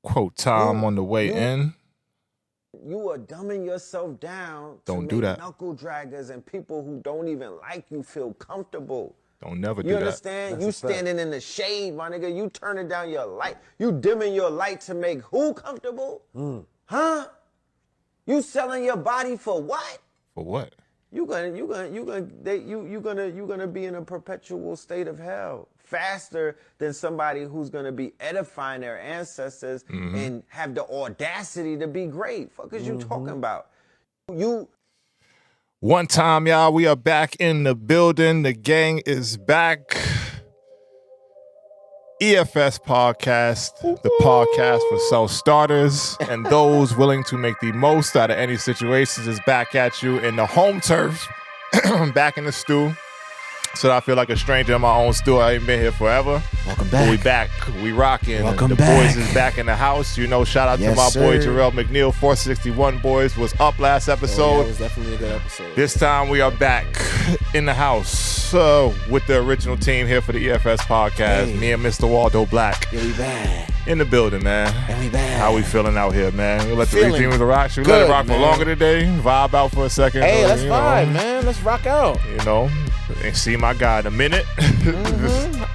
Quote time on the way in. You are dumbing yourself down Don't to do make that. knuckle draggers and people who don't even like you feel comfortable. Don't never do You that. understand? You standing in the shade, my nigga. You turning down your light. You dimming your light to make who comfortable? Huh? You selling your body for what? For what? You're gonna be in a perpetual state of hell faster than somebody who's gonna be edifying their ancestors and have the audacity to be great. Fuck is you talking about? One time, y'all, we are back in the building. The gang is back. EFS podcast, the podcast for self-starters and those willing to make the most out of any situations, is back at you in the home turf, back in the stew. So I feel like a stranger in my own stew. I ain't been here forever. Welcome back. But we back. We rocking. Welcome the back. boys is back in the house. You know, shout out Yes, to my boy sir. Jarrell McNeil. 461 boys was up last episode. That was definitely a good episode. This time we are back in the house with the original team here for the EFS podcast. Hey. Me and Mr. Waldo Black Yeah, we back. in the building, man. And we back. How we feeling out here, man? We let the Feeling teams rock. Should we let it good, rock for man. longer today? Vibe out for a second. Hey, that's you fine, know, man. Let's rock out. You know, ain't see my guy in a minute.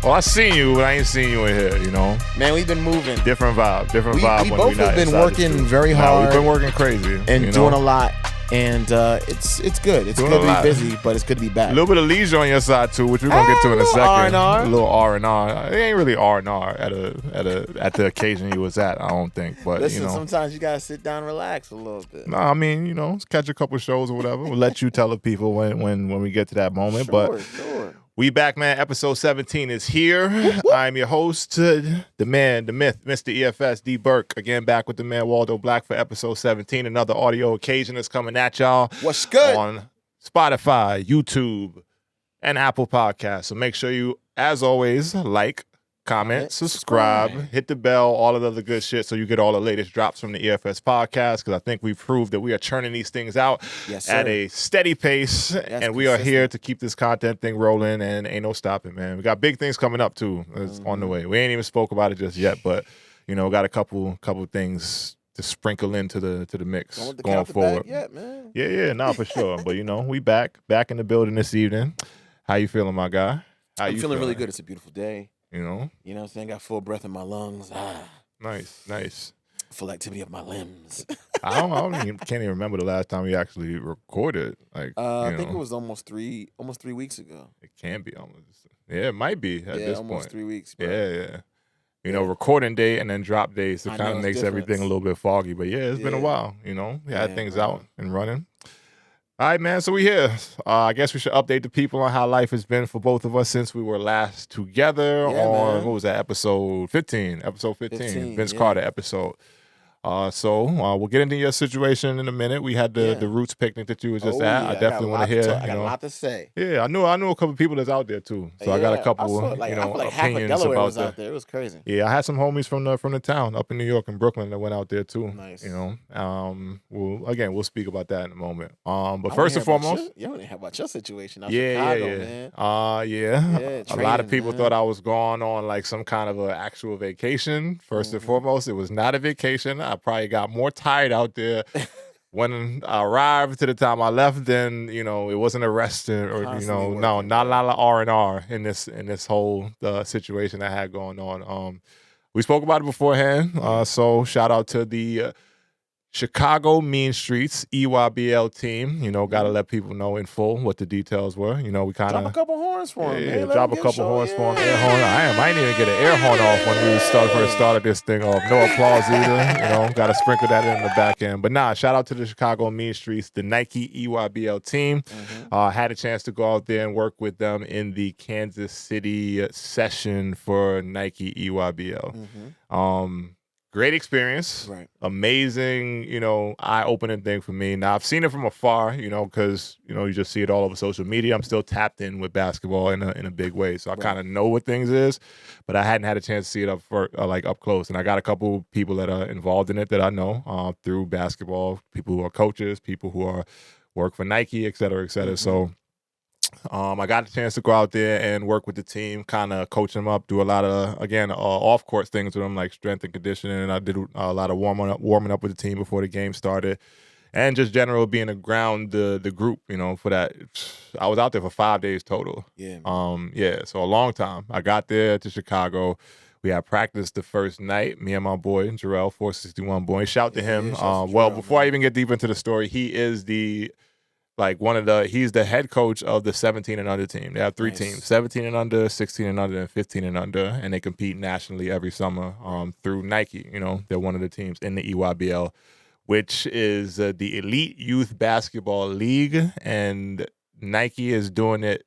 Well, I seen you, but I ain't seen you in here, you know. Man, we've been moving. Different vibe We when both we not have been inside the working studio. very Nah, hard. we've been working crazy. And you doing know? a lot. And it's good. It's Doing good a to lot. be busy, but it's good to be back. A little bit of leisure on your side too, which we're gonna get to in a little second. R&R. A little R&R. It ain't really R&R at the occasion you was at, I don't think. But Listen, you know, sometimes you gotta sit down and relax a little bit. no, I mean, you know, catch a couple shows or whatever. We'll let you tell the people when we get to that moment. But Sure. we back, man. Episode 17 is here. I'm your host, the man, the myth, Mr. EFS, D Burke. Again, back with the man Waldo Black for episode 17. Another audio occasion is coming at y'all. What's good? On Spotify, YouTube, and Apple Podcasts. So make sure you, as always, like, comment, subscribe, hit the bell, all of the other good shit so you get all the latest drops from the EFS podcast, because I think we've proved that we are churning these things out Yes, at sir. a steady pace, and we are here to keep this content thing rolling, and ain't no stopping, man. We got big things coming up, too. It's on the way. We ain't even spoke about it just yet, but, you know, got a couple things to sprinkle into the mix Don't want to going count the forward. bag yet, man. Yeah, nah, for sure. But, you know, we back in the building this evening. How you feeling, my guy? How I'm you feeling really good. It's a beautiful day. You know? You know what I'm saying? Got full breath in my lungs. Nice. Full activity of my limbs. Can't even remember the last time we actually recorded. Like, I think it was almost 3 weeks ago. It can be almost. Yeah, it might be at this almost point. 3 weeks. Bro. Yeah. You know, recording day and then drop days, it I kind know, of it's makes everything a difference. little bit foggy. But yeah, it's been a Yeah. while. You know, we had Yeah, things bro. out and running. All right, man. So we here. I guess we should update the people on how life has been for both of us since we were last together Yeah, on man. what was that, episode 15? Episode 15, Vince yeah. Carter episode. So we'll get into your situation in a minute. We had the Roots picnic that you was just at. I definitely want to hear. I got a lot to say. Yeah, I knew a couple people that's out there too. So I got a couple, I feel like half of opinions Delaware about was that. out there. It was crazy. Yeah, I had some homies from the town up in New York and Brooklyn that went out there too. Nice. You know, we'll speak about that in a moment. But I first and wanna hear foremost, you want to hear about your situation out yeah. Chicago, man. A lot of training, people man. thought I was going on like some kind of an actual vacation. First and foremost, it was not a vacation. I probably got more tired out there when I arrived to the time I left. Then it wasn't a restaurant or Constantly no, working, not a lot of R&R in this whole situation I had going on. We spoke about it beforehand. So shout out to the Chicago Meanstreets EYBL team. Gotta let people know in full what the details were. We kind Drop a of couple horns for him. man. Let drop him a get couple show, horns for him. yeah. Air horn. I didn't even get an air horn off when we first started this thing off. No applause either. Got to sprinkle that in the back end. But nah, shout out to the Chicago Meanstreets, the Nike EYBL team. Had a chance to go out there and work with them in the Kansas City session for Nike EYBL. Great experience. Right. Amazing, eye-opening thing for me. Now, I've seen it from afar, because, you just see it all over social media. I'm still tapped in with basketball in a big way. So I kind of know what things is, but I hadn't had a chance to see it up close. And I got a couple people that are involved in it that I know through basketball, people who are coaches, people who work for Nike, et cetera, et cetera. So I got the chance to go out there and work with the team, kind of coach them up, do a lot of, again, off-court things with them, like strength and conditioning. I did a lot of warming up with the team before the game started, and just general being around the group, for that. I was out there for 5 days total. Yeah. So a long time. I got there to Chicago. We had practice the first night, me and my boy, Jarrell, 461 boy. Shout to him. Before I even get deep into the story, he is he's the head coach of the 17 and under team. They have three teams, 17 and under, 16 and under, and 15 and under, and they compete nationally every summer through Nike. They're one of the teams in the EYBL, which is the Elite Youth Basketball League, and Nike is doing it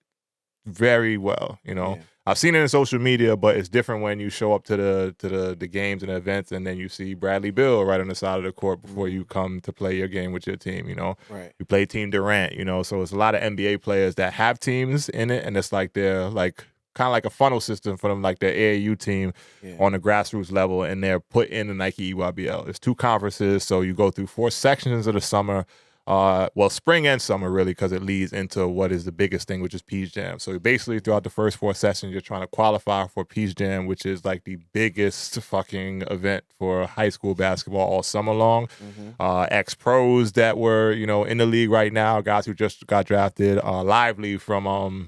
very well. Yeah. I've seen it in social media, but it's different when you show up to the games and events, and then you see Bradley Beal right on the side of the court before you come to play your game with your team. Right. You play Team Durant. So it's a lot of NBA players that have teams in it, and it's like they're like kind of like a funnel system for them, like their AAU team on the grassroots level, and they're put in the Nike EYBL. It's 2 conferences, so you go through 4 sections of the summer. Spring and summer, really, because it leads into what is the biggest thing, which is Peach Jam. So basically, throughout the first 4 sessions, you're trying to qualify for Peach Jam, which is like the biggest fucking event for high school basketball all summer long. Ex-pros that were, in the league right now, guys who just got drafted, Lively from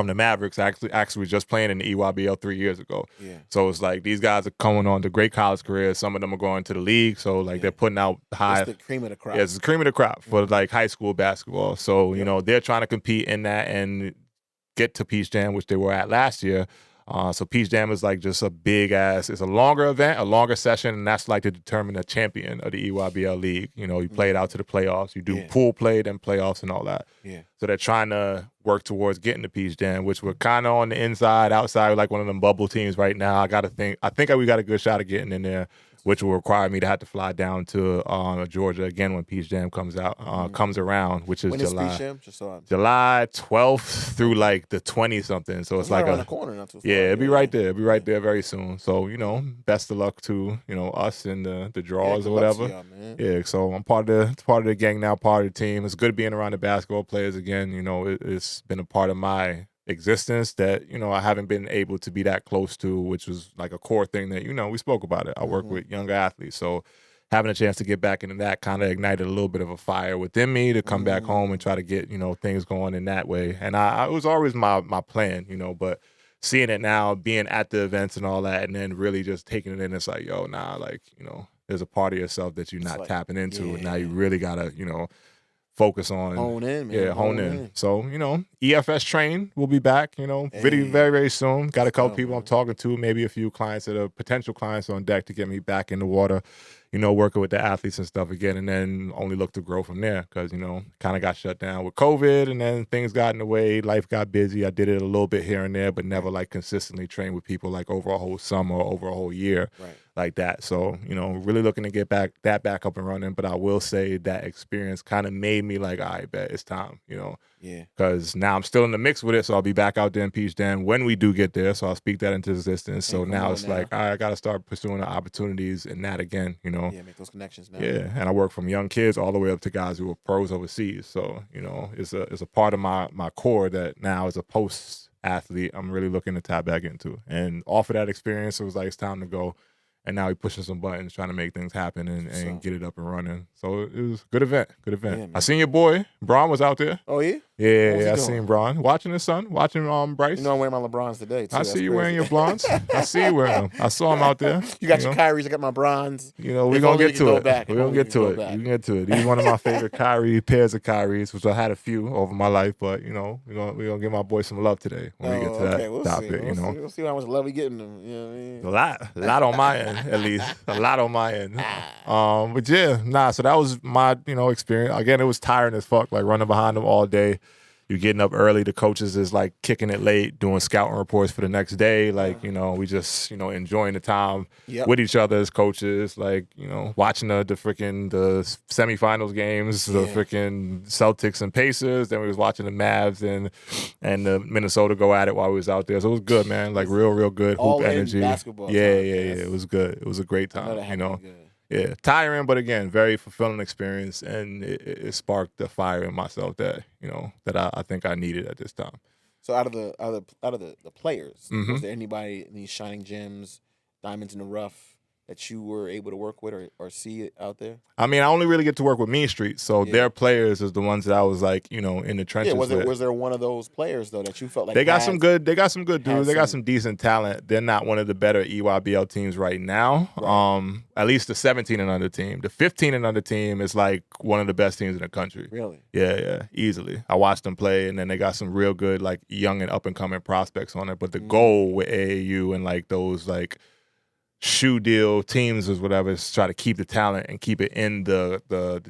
the Mavericks, actually was just playing in the EYBL 3 years ago. Yeah. So it's like these guys are coming on to great college careers. Some of them are going to the league. So they're putting out high. It's the cream of the crop. Yeah, it's the cream of the crop for like high school basketball. So, they're trying to compete in that and get to Peach Jam, which they were at last year. So Peach Jam is like just a big ass, it's a longer event, a longer session, and that's like to determine the champion of the EYBL league. You play it out to the playoffs. You do pool play, then playoffs and all that. Yeah. So they're trying to work towards getting to Peach Jam, which we're kind of on the inside, outside, like one of them bubble teams right now. I think we got a good shot of getting in there, which will require me to have to fly down to Georgia again when Peach Jam comes around, which is when July. Peach Jam? July 12th through like the 20-something. So it's like around the corner, not too far. Yeah, it'll be right there. It'll be right there very soon. So, best of luck to, us and the draws or whatever. Y'all, man. Yeah, so I'm part of the gang now, part of the team. It's good being around the basketball players again. It's been a part of my existence that I haven't been able to be that close to, which was like a core thing that we spoke about it. I work with younger athletes, so having a chance to get back into that kind of ignited a little bit of a fire within me to come back home and try to get things going in that way. And it was always my plan, but seeing it now, being at the events and all that, and then really just taking it in, it's like, yo, nah, like there's a part of yourself that you're not tapping into, and now you really gotta focus on hone in, man. Yeah, hone in. So, EFS train will be back, very, very soon. Got a couple people I'm talking to, maybe a few clients that are potential clients on deck to get me back in the water, working with the athletes and stuff again, and then only look to grow from there because, kind of got shut down with COVID, and then things got in the way, life got busy. I did it a little bit here and there, but never like consistently train with people like over a whole summer or over a whole year. Right. Like that. So, really looking to get back up and running. But I will say that experience kind of made me like, all right, bet it's time, Yeah. Because now I'm still in the mix with it. So I'll be back out there in Peach Jam when we do get there. So I'll speak that into existence. So now it's like, all right, I got to start pursuing the opportunities in that again, Yeah, make those connections now. Yeah. And I work from young kids all the way up to guys who are pros overseas. So, it's a part of my core that now as a post athlete, I'm really looking to tap back into. And off of that experience, it was like, it's time to go. And now we're pushing some buttons, trying to make things happen and get it up and running. So it was a good event. Yeah, I seen your boy, Braun was out there. Oh, yeah? Yeah, I seen Braun. Watching his son, watching Bryce. I'm wearing my LeBrons today, too. I see you wearing your blondes. I see you wearing them. I saw him out there. You got your Kyries, I got my bronze. We're going to get to it. We're going to get to it. You can get to it. He's one of my favorite pairs of Kyries, which I had a few over my life, but, we're going to give my boy some love today when we get to that topic, We'll see how much love we getting them. You know what I mean? A lot on my end, at least. A lot on my end. But yeah, so that was my, experience. Again, it was tiring as fuck, like running behind them all day. You're getting up early. The coaches is like kicking it late, doing scouting reports for the next day. Like, we just, enjoying the time with each other as coaches. Like, watching the semifinals games, the freaking Celtics and Pacers. Then we was watching the Mavs and the Minnesota go at it while we was out there. So it was good, man. Like real good All hoop in energy. basketball. Yeah. It was good. It was a great time. Yeah, tiring, but again, very fulfilling experience, and it sparked the fire in myself that I think I needed at this time. So out of the players, was there anybody, these shining gems, diamonds in the rough, that you were able to work with or see it out there? I mean, I only really get to work with Meanstreets, so their players is the ones that I was like, in the trenches. Yeah, was there one of those players though that you felt like they got some good dudes. They got some decent talent. They're not one of the better EYBL teams right now. Right. At least the 17 and under team. The 15 and under team is like one of the best teams in the country. Really? Yeah, easily. I watched them play, and then they got some real good like young and up and coming prospects on it. But the goal with AAU and like those like shoe deal teams or whatever is try to keep the talent and keep it in the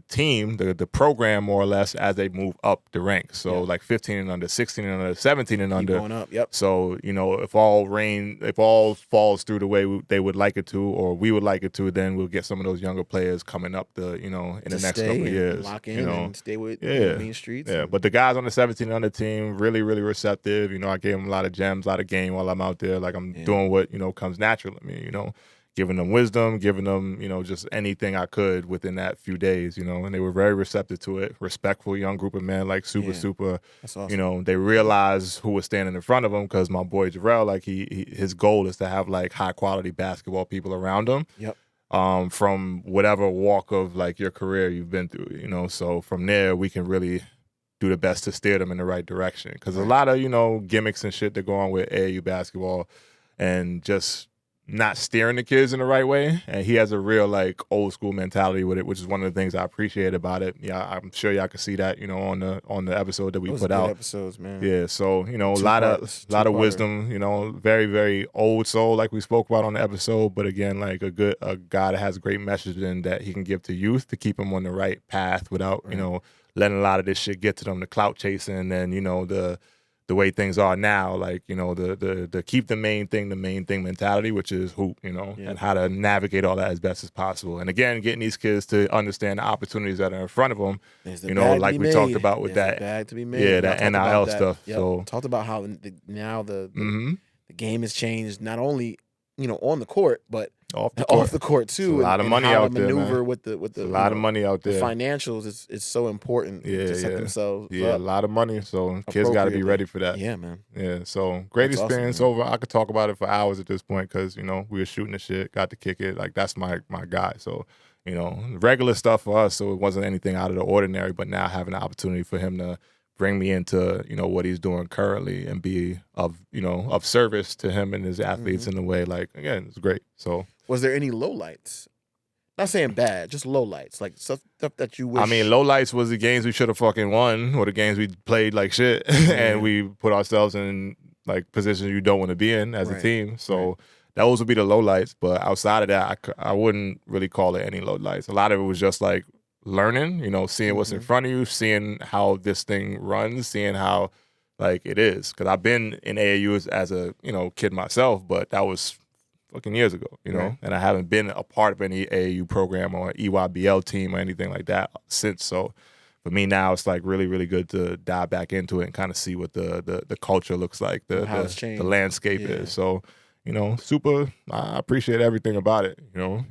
team, the program more or less as they move up the ranks. So like 15 and under, 16 and under, 17 and under. Going up, yep. So, if all falls through the way they would like it to, or we would like it to, then we'll get some of those younger players coming up in the next couple of years. Lock in and stay with Meanstreets. Yeah, but the guys on the 17 and under team, really, really receptive. I gave them a lot of gems, a lot of game while I'm out there. Like I'm doing what, comes natural to me, giving them wisdom, giving them, just anything I could within that few days, and they were very receptive to it. Respectful young group of men, like super. That's awesome. They realized who was standing in front of them because my boy Jarrell, like his goal is to have like high quality basketball people around him. Yep. From whatever walk of like your career you've been through, so from there we can really do the best to steer them in the right direction. Because a lot of, gimmicks and shit that go on with AAU basketball and just not steering the kids in the right way, and he has a real like old school mentality with it, which is one of the things I appreciate about it. Yeah, I'm sure y'all can see that, on the episode that we put out. Episodes, man. Yeah, so a lot of wisdom. Very very old soul, like we spoke about on the episode, but again, like a guy that has a great message in that he can give to youth to keep them on the right path without letting a lot of this shit get to them, the clout chasing, and then the way things are now, like, the keep the main thing mentality, which is hoop, and how to navigate all that as best as possible. And again, getting these kids to understand the opportunities that are in front of them, like we talked about with that bag to be made. Yeah, that NIL stuff. Yep. So talked about how now the game has changed, not only on the court, but off the court too. It's a lot of money out there, maneuver man. with the a lot of money out there. The financials is so important to set themselves a lot of money. So kids got to be ready for that. Yeah, man. Yeah, so great experience over. I could talk about it for hours at this point because we were shooting the shit, got to kick it. Like that's my guy. So regular stuff for us. So it wasn't anything out of the ordinary. But now having the opportunity for him to bring me into what he's doing currently and be of service to him and his athletes in a way, like, again, it's great. So was there any lowlights? Not saying bad, just lowlights, like stuff that you wish. I mean, lowlights was the games we should have fucking won, or the games we played like shit, and we put ourselves in like positions you don't want to be in as a team. So those would be the lowlights. But outside of that, I wouldn't really call it any lowlights. A lot of it was just like learning, seeing what's in front of you, seeing how this thing runs, seeing how like it is. Because I've been in AAU as a kid myself, but that was fucking years ago, and I haven't been a part of any AAU program or EYBL team or anything like that since. So for me now, it's like really, really good to dive back into it and kind of see what the culture looks like, the landscape is. So, super, I appreciate everything about it,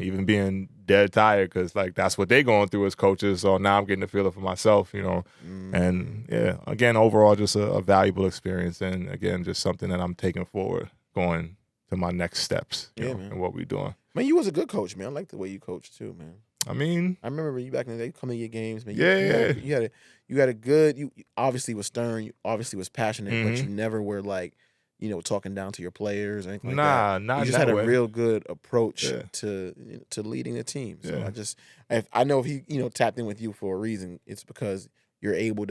even being dead tired because like that's what they're going through as coaches. So now I'm getting to feel it for myself, and again, overall, just a valuable experience. And again, just something that I'm taking forward going to my next steps, and what we're doing. Man, you was a good coach, man. I like the way you coached too, man. I mean, I remember you back in the day coming to your games, man. You had a good. You obviously was stern. You obviously was passionate, but you never were like, talking down to your players or anything like that. Not you just that had way. a real good approach to leading the team. So I know if he tapped in with you for a reason, it's because you're able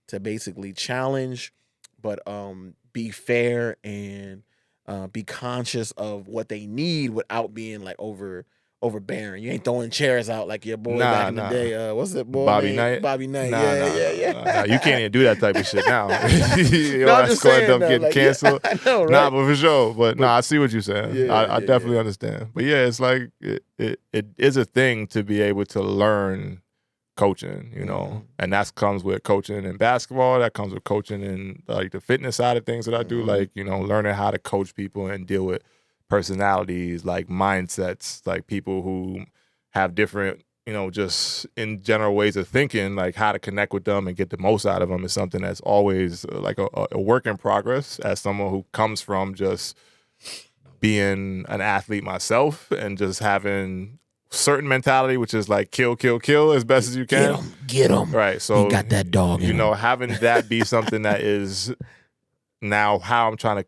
to basically challenge, but be fair and be conscious of what they need without being like overbearing. You ain't throwing chairs out like your boy back in the day. What's that boy Bobby name? Knight? Bobby Knight. Nah, you can't even do that type of shit now. I'm just saying, up getting canceled. I know, right? Nah, but for sure. But I see what you're saying. I definitely understand. But it's like it is a thing to be able to learn coaching, and that comes with coaching in basketball. That comes with coaching in like the fitness side of things that I do, like learning how to coach people and deal with personalities, like mindsets, like people who have different, just in general ways of thinking, like how to connect with them and get the most out of them is something that's always like a work in progress as someone who comes from just being an athlete myself and just having certain mentality, which is like kill as best as you can. Get him. Right. So he got that dog in him. Having that be something that is now how I'm trying to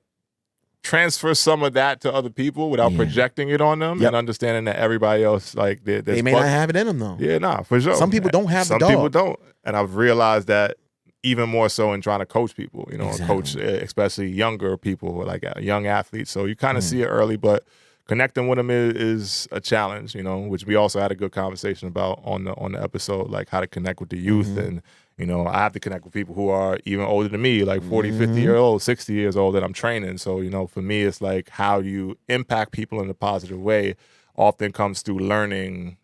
transfer some of that to other people without projecting it on them and understanding that everybody else, like, they may not have it in them, though. Yeah, nah, for sure. Some people don't have the dog. Some people don't. And I've realized that even more so in trying to coach people, coach especially younger people, like young athletes. So you kind of see it early, but connecting with them is a challenge, which we also had a good conversation about on the episode, like how to connect with the youth. And, I have to connect with people who are even older than me, like 40, 50 years old, 60 years old that I'm training. So, for me, it's like how do you impact people in a positive way often comes through learning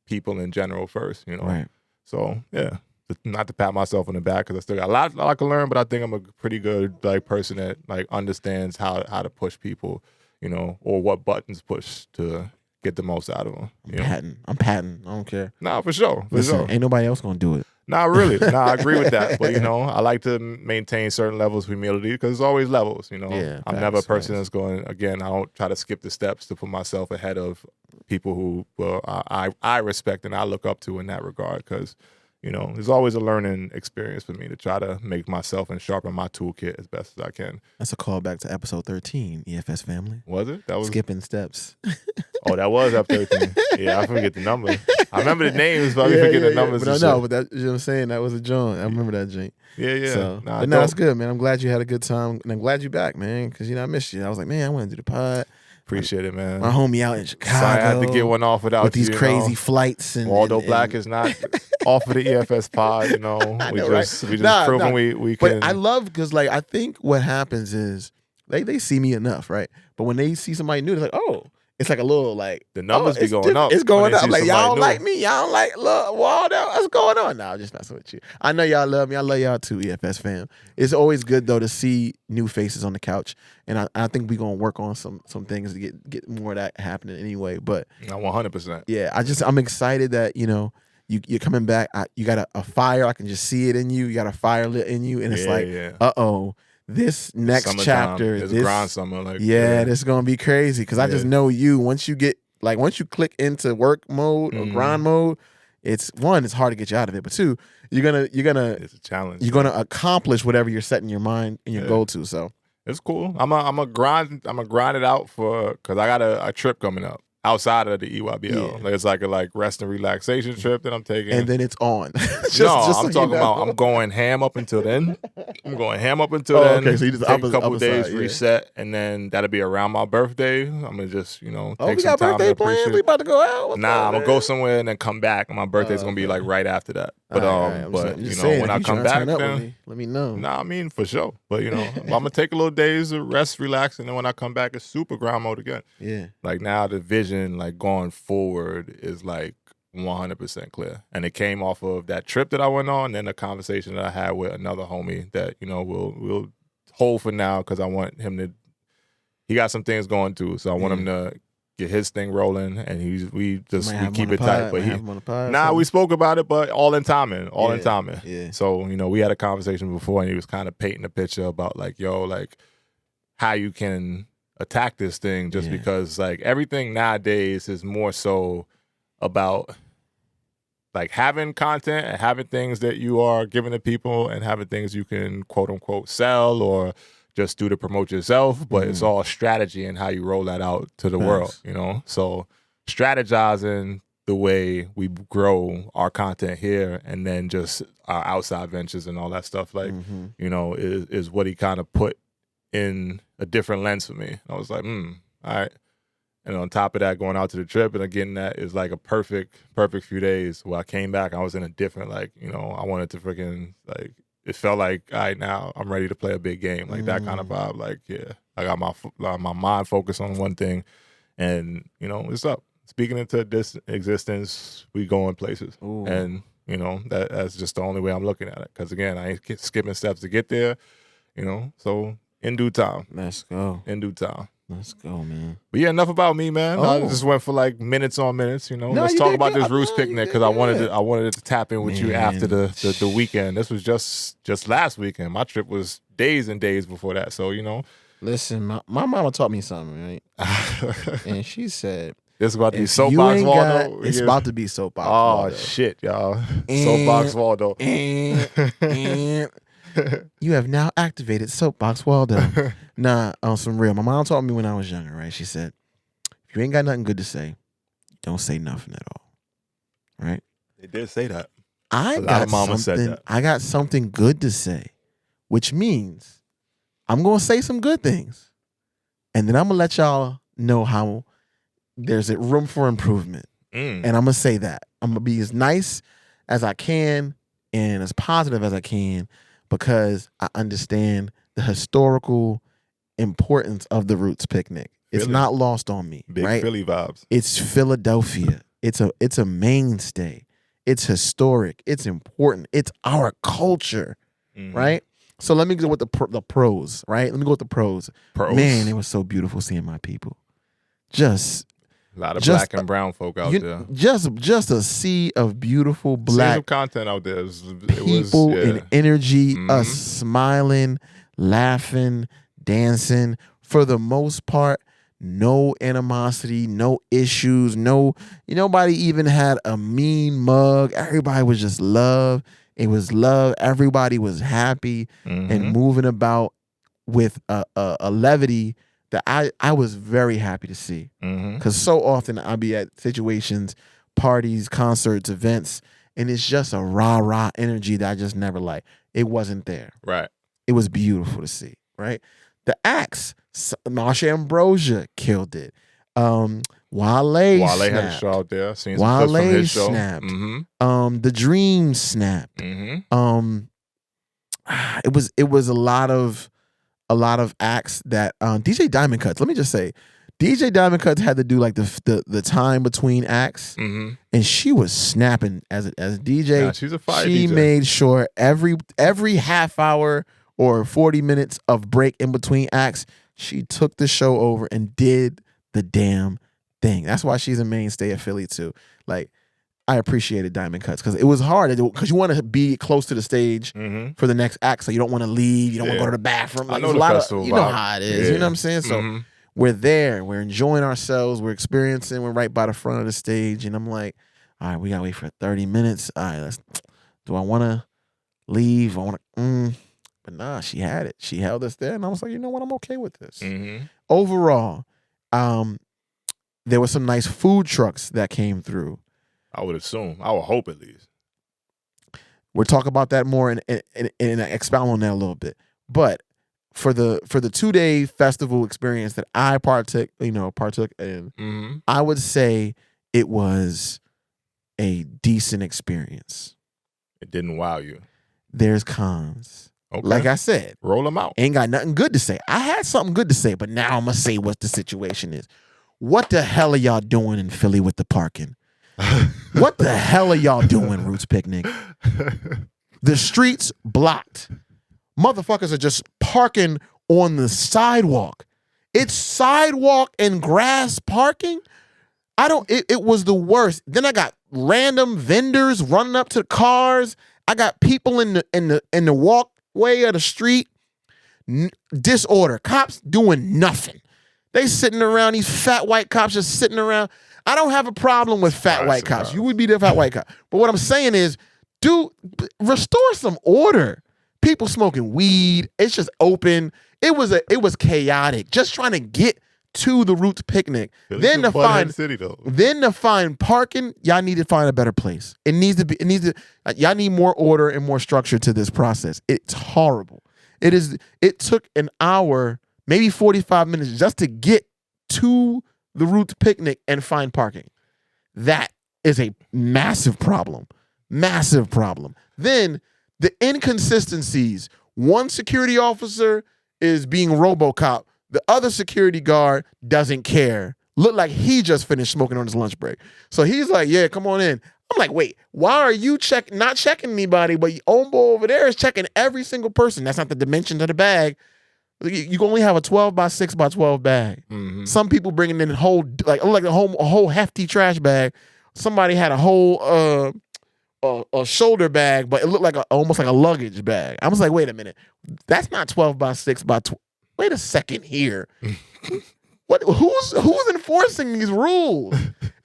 people in general first, Right. So, yeah. Not to pat myself on the back because I still got a lot to learn, but I think I'm a pretty good like person that like understands how to push people, or what buttons push to get the most out of them. I'm patting. I don't care. Nah, for sure. Listen, ain't nobody else gonna do it. Not really. Nah, I agree with that. But I like to maintain certain levels of humility because there's always levels. Yeah, I'm never a person that's going. Again, I don't try to skip the steps to put myself ahead of people who I respect and I look up to in that regard because. There's always a learning experience for me to try to make myself and sharpen my toolkit as best as I can. That's a callback to episode 13, EFS family. Was it? That was skipping steps. Oh, that was episode 13. Yeah, I forget the number. I remember the names, but I forget the numbers. But no, but that, what I'm saying, that was a joint. I remember that joint. Yeah. So, no, that's good, man. I'm glad you had a good time, and I'm glad you're back, man. Because I missed you. I was like, man, I want to do the pod. Appreciate it, man. My homie out in Chicago. Sorry, I had to get one off without with these crazy flights and Waldo Black is not off of the EFS pod. We just proving we can. But I love because like I think what happens is they see me enough, right? But when they see somebody new, they're like, oh. It's like a little like the numbers be going up. It's going up. Like y'all don't like me. Y'all don't like Waldo. What's going on? No, I'm just messing with you. I know y'all love me. I love y'all too, EFS fam. It's always good though to see new faces on the couch, and I think we're gonna work on some things to get more of that happening anyway. But 100%. Yeah, I'm excited that you're coming back. You got a fire. I can just see it in you. You got a fire lit in you, and it's uh-oh. This next Summertime, chapter, it's grind summer, like this is gonna be crazy because I just know you. Once you click into work mode or grind mode, it's hard to get you out of it. But two, you're gonna it's a challenge. You're gonna accomplish whatever you're setting your mind and your goal to. So it's cool. I'm a grind it out because I got a trip coming up. Outside of the EYBL, it's like a rest and relaxation trip that I'm taking, and then it's on. I'm talking about I'm going ham up until then. Okay, so you just take a couple days, reset, and then that'll be around my birthday. I'm gonna just take some time to appreciate. We about to go out. I'm gonna go somewhere and then come back, and my birthday's gonna be right after that. But when I come back, then let me know. Nah, I mean for sure. But I'm gonna take a little days of rest, relax, and then when I come back, it's super grind mode again. Yeah, like now the vision going forward is 100% clear, and it came off of that trip that I went on, and a conversation that I had with another homie that we'll hold for now because I want him to. He got some things going too, so I want him to get his thing rolling, and we keep it tight. But we spoke about it, but all in timing. Yeah. So we had a conversation before, and he was kind of painting a picture about how you can attack this thing just because everything nowadays is more so about having content and having things that you are giving to people and having things you can quote unquote sell or just do to promote yourself, but it's all strategy and how you roll that out to the world, so strategizing the way we grow our content here and then just our outside ventures and all that stuff is what he kind of put in a different lens for me. And I was like, all right. And on top of that, going out to the trip and again, that is a perfect few days where I came back. I was in a different, I wanted to freaking, it felt like, all right, now I'm ready to play a big game. That kind of vibe. I got my mind focused on one thing and, it's up. Speaking into this existence, we going places. Ooh. And, that's just the only way I'm looking at it. Because again, I ain't skipping steps to get there, so in due time. Let's go. In due time. Let's go, man. But yeah, enough about me, man. I just went for like minutes on minutes. Let's talk about this Roots picnic because I wanted to tap in with you after the weekend. This was just last weekend. My trip was days and days before that. So listen, my mama taught me something, right? And she said, "It's about to be soapbox Waldo." It's about to be soapbox. Oh Waldo. Shit, y'all! Soapbox Waldo. And you have now activated soapbox Waldo. Nah, on some real. My mom taught me when I was younger, right? She said, if you ain't got nothing good to say, don't say nothing at all. Right? They did say that. I got something good to say, which means I'm gonna say some good things. And then I'm gonna let y'all know how there's a room for improvement. And I'm gonna say that. I'm gonna be as nice as I can and as positive as I can because I understand the historical importance of the Roots picnic. It's not lost on me. Big right? Philly vibes. It's Philadelphia. It's a mainstay. It's historic. It's important. It's our culture, right? So let me go with the pros, right? Let me go with the pros. Man, it was so beautiful seeing my people. Just a lot of black and brown folk out there. Just a sea of beautiful black some content out there. People and energy, us smiling, laughing, dancing. For the most part, no animosity, no issues, nobody even had a mean mug. Everybody was just love. It was love. Everybody was happy and moving about with a levity that I was very happy to see. Because so often I'll be at situations, parties, concerts, events, and it's just a rah-rah energy that I just never liked. It wasn't there. Right. It was beautiful to see, right? The acts, Marsha Ambrosia killed it. Wale had a show out there. Seen some clips from his show. Snapped. The Dream snapped. It was a lot of acts that DJ Diamond Cuts. Let me just say, DJ Diamond Cuts had to do like the time between acts, and she was snapping as a DJ. Yeah, she's a fire She DJ. made sure every half hour or 40 minutes of break in between acts, she took the show over and did the damn thing. That's why she's a mainstay of Philly too. Like, I appreciated Diamond Cuts because it was hard because you want to be close to the stage for the next act, so you don't want to leave, you don't want to go to the bathroom. Like, I know the festival you know vibe. how it is. You know what I'm saying? So we're there, we're enjoying ourselves, we're experiencing, we're right by the front of the stage, and I'm like, all right, we gotta wait for 30 minutes. All right, do I want to leave? I want to. But nah, she had it. She held us there, and I was like, you know what? I'm okay with this. Overall, there were some nice food trucks that came through. I would assume. I would hope at least. We'll talk about that more and expound on that a little bit. But for the 2-day festival experience that I partook in, I would say it was a decent experience. It didn't wow you. There's cons. Okay. Like I said, roll them out. Ain't got nothing good to say. I had something good to say, but now I'm going to say what the situation is. What the hell are y'all doing in Philly with the parking? What the hell are y'all doing, Roots Picnic? The streets blocked. Motherfuckers are just parking on the sidewalk. It's sidewalk and grass parking. It was the worst. Then I got random vendors running up to cars. I got people in the walkway of the street. Disorder. Cops doing nothing. They sitting around, these fat white cops just sitting around. I don't have a problem with fat white cops. You would be the fat white cop. But what I'm saying is, restore some order. People smoking weed. It's just open. It was chaotic. Just trying to get to the Roots Picnic. Then to find parking, y'all need to find a better place. Y'all need more order and more structure to this process. It's horrible. It took an hour, maybe 45 minutes just to get to the Roots Picnic and find parking. That is a massive problem. Massive problem. Then the inconsistencies. One security officer is being RoboCop. The other security guard doesn't care. Looked like he just finished smoking on his lunch break. So he's like, yeah, come on in. I'm like, wait, why are you not checking anybody, but your own boy over there is checking every single person? That's not the dimension of the bag. You can only have a 12 by 6 by 12 bag. Mm-hmm. Some people bringing in a whole hefty trash bag. Somebody had a whole a shoulder bag, but it looked like almost like a luggage bag. I was like, wait a minute, that's not 12 by 6 by 12. Wait a second here. What? Who's enforcing these rules?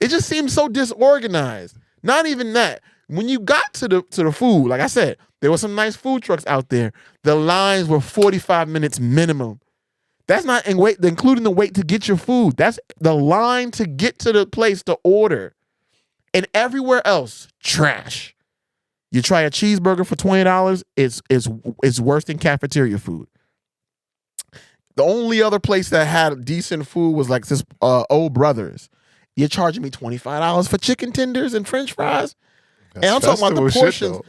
It just seems so disorganized. Not even that. When you got to the food, like I said, there were some nice food trucks out there. The lines were 45 minutes minimum. That's not including the wait to get your food. That's the line to get to the place to order. And everywhere else, trash. You try a cheeseburger for $20, it's worse than cafeteria food. The only other place that had decent food was like this Old Brothers. You're charging me $25 for chicken tenders and French fries, and I'm talking about the portions.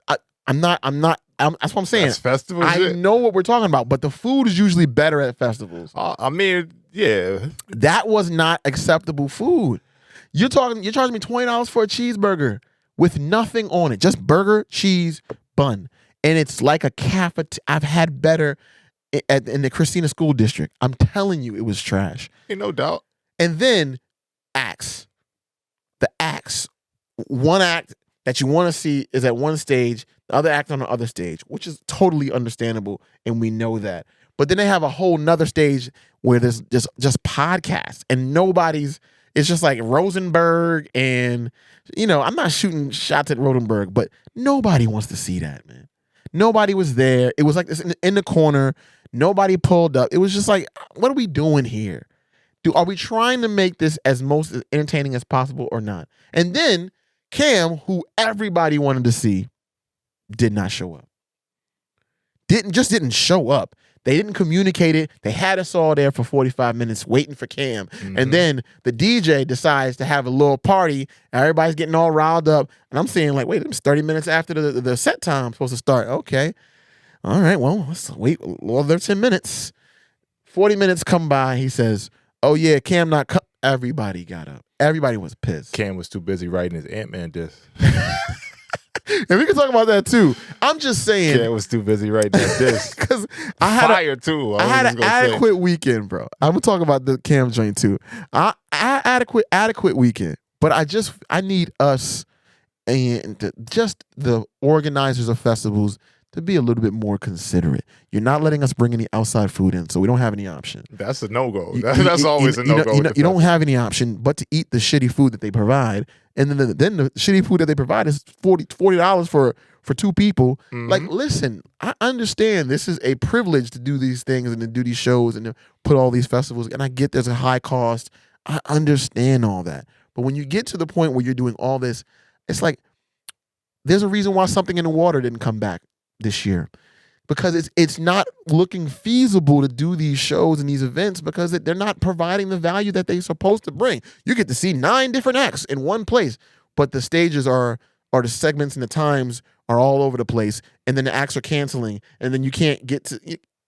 That's what I'm saying. That's festival I shit. know what we're talking about, but the food is usually better at festivals. I mean, yeah. That was not acceptable food. You're charging me $20 for a cheeseburger with nothing on it, just burger, cheese, bun, and it's like a cafeteria. I've had better in the Christina School District. I'm telling you, it was trash. Ain't no doubt. And then acts. The acts. One act that you want to see is at one stage, the other act on the other stage, which is totally understandable, and we know that. But then they have a whole nother stage where there's just podcasts, and it's just like Rosenberg, and, I'm not shooting shots at Rosenberg, but nobody wants to see that, man. Nobody was there. It was like this in the corner. Nobody pulled up. It was just like, what are we doing here? Are we trying to make this as most entertaining as possible or not? And then Cam, who everybody wanted to see, did not show up. Didn't show up. They didn't communicate it. They had us all there for 45 minutes waiting for Cam. Mm-hmm. And then the DJ decides to have a little party. Everybody's getting all riled up. And I'm saying, like, wait, it's 30 minutes after the set time supposed to start. Okay. All right, well, let's wait another 10 minutes. 40 minutes come by. He says, oh, yeah, Cam not come. Everybody got up. Everybody was pissed. Cam was too busy writing his Ant-Man disc. And we can talk about that too. I'm just saying. Cam was too busy writing that disc. Because I had an adequate weekend, bro. I'm gonna talk about the Cam joint too. I adequate weekend, but I need us and just the organizers of festivals to be a little bit more considerate. You're not letting us bring any outside food in, so we don't have any option. That's a no-go. That's always a no-go. You don't have any option but to eat the shitty food that they provide. And then the shitty food that they provide is $40 for two people. Mm-hmm. Like, listen, I understand this is a privilege to do these things and to do these shows and to put all these festivals. And I get there's a high cost. I understand all that. But when you get to the point where you're doing all this, it's like there's a reason why Something in the Water didn't come back this year, because it's not looking feasible to do these shows and these events because they're not providing the value that they're supposed to bring. You get to see 9 different acts in one place, but the stages are the segments and the times are all over the place, and then the acts are canceling, and then you can't get to.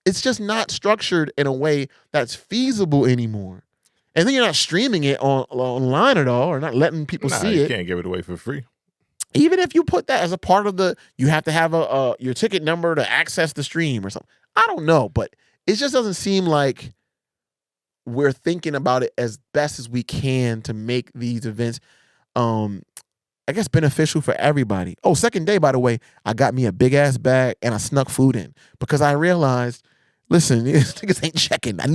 It's just not structured in a way that's feasible anymore. And then you're not streaming it online at all, or not letting people see it. You can't give it away for free. Even if you put that as a part of you have to have your ticket number to access the stream or something. I don't know, but it just doesn't seem like we're thinking about it as best as we can to make these events, I guess, beneficial for everybody. Oh, second day, by the way, I got me a big ass bag and I snuck food in because I realized, listen, these niggas ain't checking. I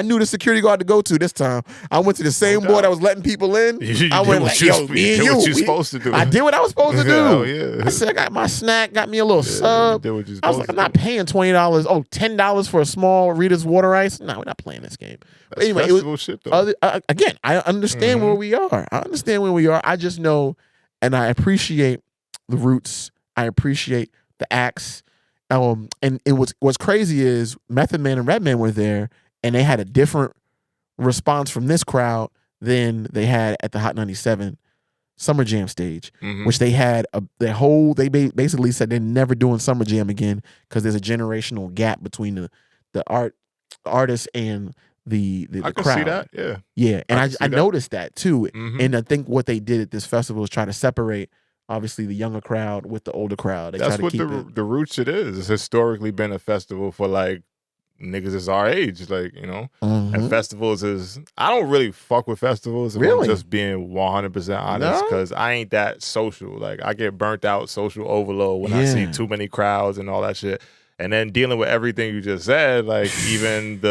knew the security guard to go to this time. I went to the same boy that was letting people in. I went like, yo, me and you. What you supposed to do. I did what I was supposed to do. Hell yeah. I said I got my snack, got me a little sub. I was like, I'm not paying $20. Oh, $10 for a small Rita's water ice. No, we're not playing this game. But anyway, festival shit though. Again, I understand where we are. I just know, and I appreciate the roots. I appreciate the acts. And what's crazy is Method Man and Redman were there, and they had a different response from this crowd than they had at the Hot 97 Summer Jam stage, which they had they basically said they're never doing Summer Jam again because there's a generational gap between the artists and the I can crowd. see that, yeah, and I noticed that too, and I think what they did at this festival is try to separate, obviously, the younger crowd with the older crowd. That's what the roots it is. It's historically been a festival for like niggas is our age, like, you know. And festivals is, I don't really fuck with festivals if I'm just being 100% honest, because I ain't that social. Like, I get burnt out social overload when I see too many crowds and all that shit. And then dealing with everything you just said, like even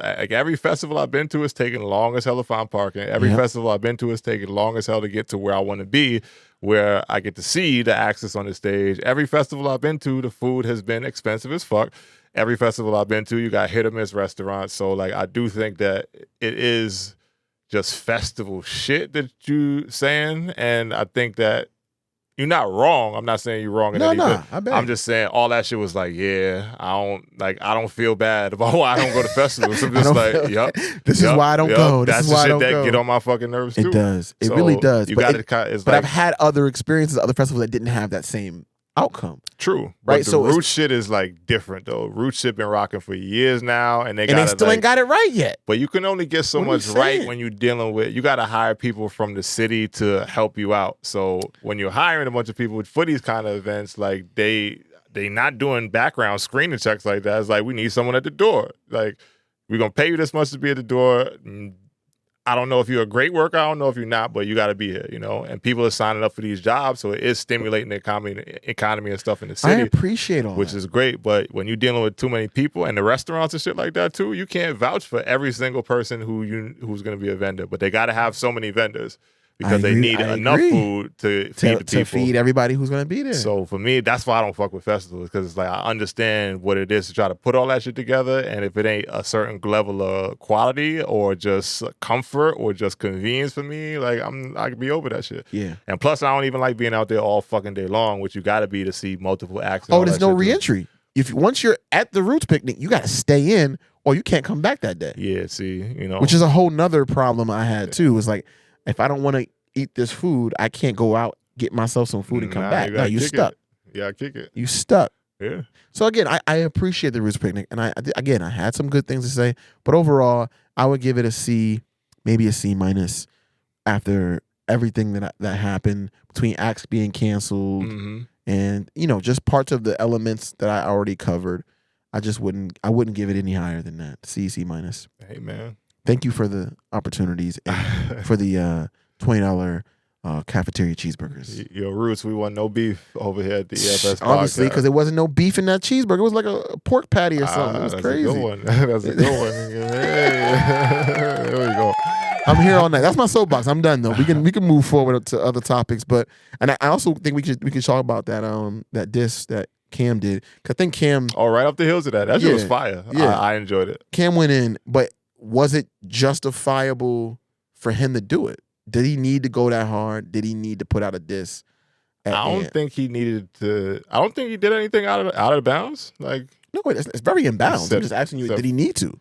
every festival I've been to is taking long as hell to find parking. Every festival I've been to is taking long as hell to get to where I want to be, where I get to see the access on the stage. Every festival I've been to, the food has been expensive as fuck. Every festival I've been to, you got hit or miss restaurants. So like, I do think that it is just festival shit that you saying, and I think that you're not wrong. I'm not saying you're wrong in any bit. I'm just saying all that shit was like, I don't feel bad about why I don't go to festivals. I'm just like, this is why I don't go. That's the shit that get on my fucking nerves too. It does. It really does. You got it. But I've had other experiences, other festivals that didn't have that same outcome. True. Right. But the Root shit is like different though. Root shit been rocking for years now, and they still ain't got it right yet. But you can only get so much right when you're dealing with. You got to hire people from the city to help you out. So when you're hiring a bunch of people for these kind of events, like they not doing background screening checks like that. It's like, we need someone at the door. Like, we're gonna pay you this much to be at the door. I don't know if you're a great worker. I don't know if you're not, but you got to be here, you know. And people are signing up for these jobs, so it is stimulating the economy and stuff in the city. I appreciate all which is great. But when you're dealing with too many people and the restaurants and shit like that too, you can't vouch for every single person who's going to be a vendor. But they got to have so many vendors because they need enough food to feed the people. To feed everybody who's going to be there. So for me, that's why I don't fuck with festivals, because it's like, I understand what it is to try to put all that shit together, and if it ain't a certain level of quality or just comfort or just convenience for me, like I can be over that shit. Yeah. And plus, I don't even like being out there all fucking day long, which you got to be to see multiple acts. There's no reentry. Once you're at the Roots picnic, you got to stay in, or you can't come back that day. Yeah. See, you know, which is a whole nother problem I had too. It's like, if I don't want to eat this food, I can't go out, get myself some food and come back. No, you're stuck. Yeah, kick it. You stuck. Yeah. So again, I appreciate the Roots picnic, and I had some good things to say, but overall, I would give it a C, maybe a C minus, after everything that happened between acts being canceled and, you know, just parts of the elements that I already covered. I wouldn't give it any higher than that. C minus. Hey man. Thank you for the opportunities and for the $20 cafeteria cheeseburgers. Yo, Roots, we want no beef over here at the EFS podcast. Obviously, because there wasn't no beef in that cheeseburger. It was like a pork patty or something. It was crazy. That's a good one. That's a good one. Hey. There we go. I'm here all night. That's my soapbox. I'm done though. We can move forward to other topics, and I also think we could talk about that diss that Cam did. 'Cause I think Cam. Oh, right off the heels of that. That shit was fire. Yeah, I enjoyed it. Cam went in, but was it justifiable for him to do it? Did he need to go that hard? Did he need to put out a diss? I don't think he needed to. I don't think he did anything out of bounds. Like, no, it's very in bounds. I'm just asking you, did he need to?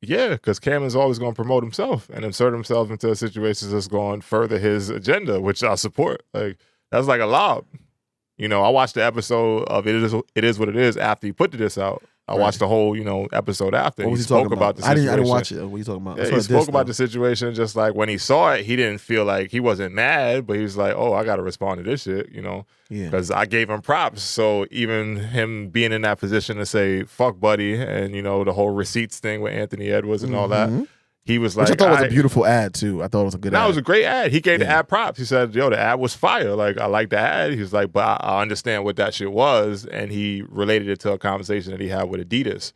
Yeah, because Cam is always going to promote himself and insert himself into situations that's going to further his agenda, which I support. Like, that's like a lob. You know, I watched the episode of It Is What It Is after he put the diss out. I watched the whole, episode after. What was he spoke about the situation. I didn't watch it. What are you talking about? Yeah, he spoke about the situation, just like when he saw it, he didn't feel like, he wasn't mad, but he was like, oh, I got to respond to this shit, Yeah. Because I gave him props. So even him being in that position to say, fuck buddy, and, the whole receipts thing with Anthony Edwards and all that, he was like, which I thought was a beautiful ad too. I thought it was a good ad. That was a great ad. He gave the ad props. He said, yo, the ad was fire. Like, I like the ad. He was like, but I understand what that shit was. And he related it to a conversation that he had with Adidas.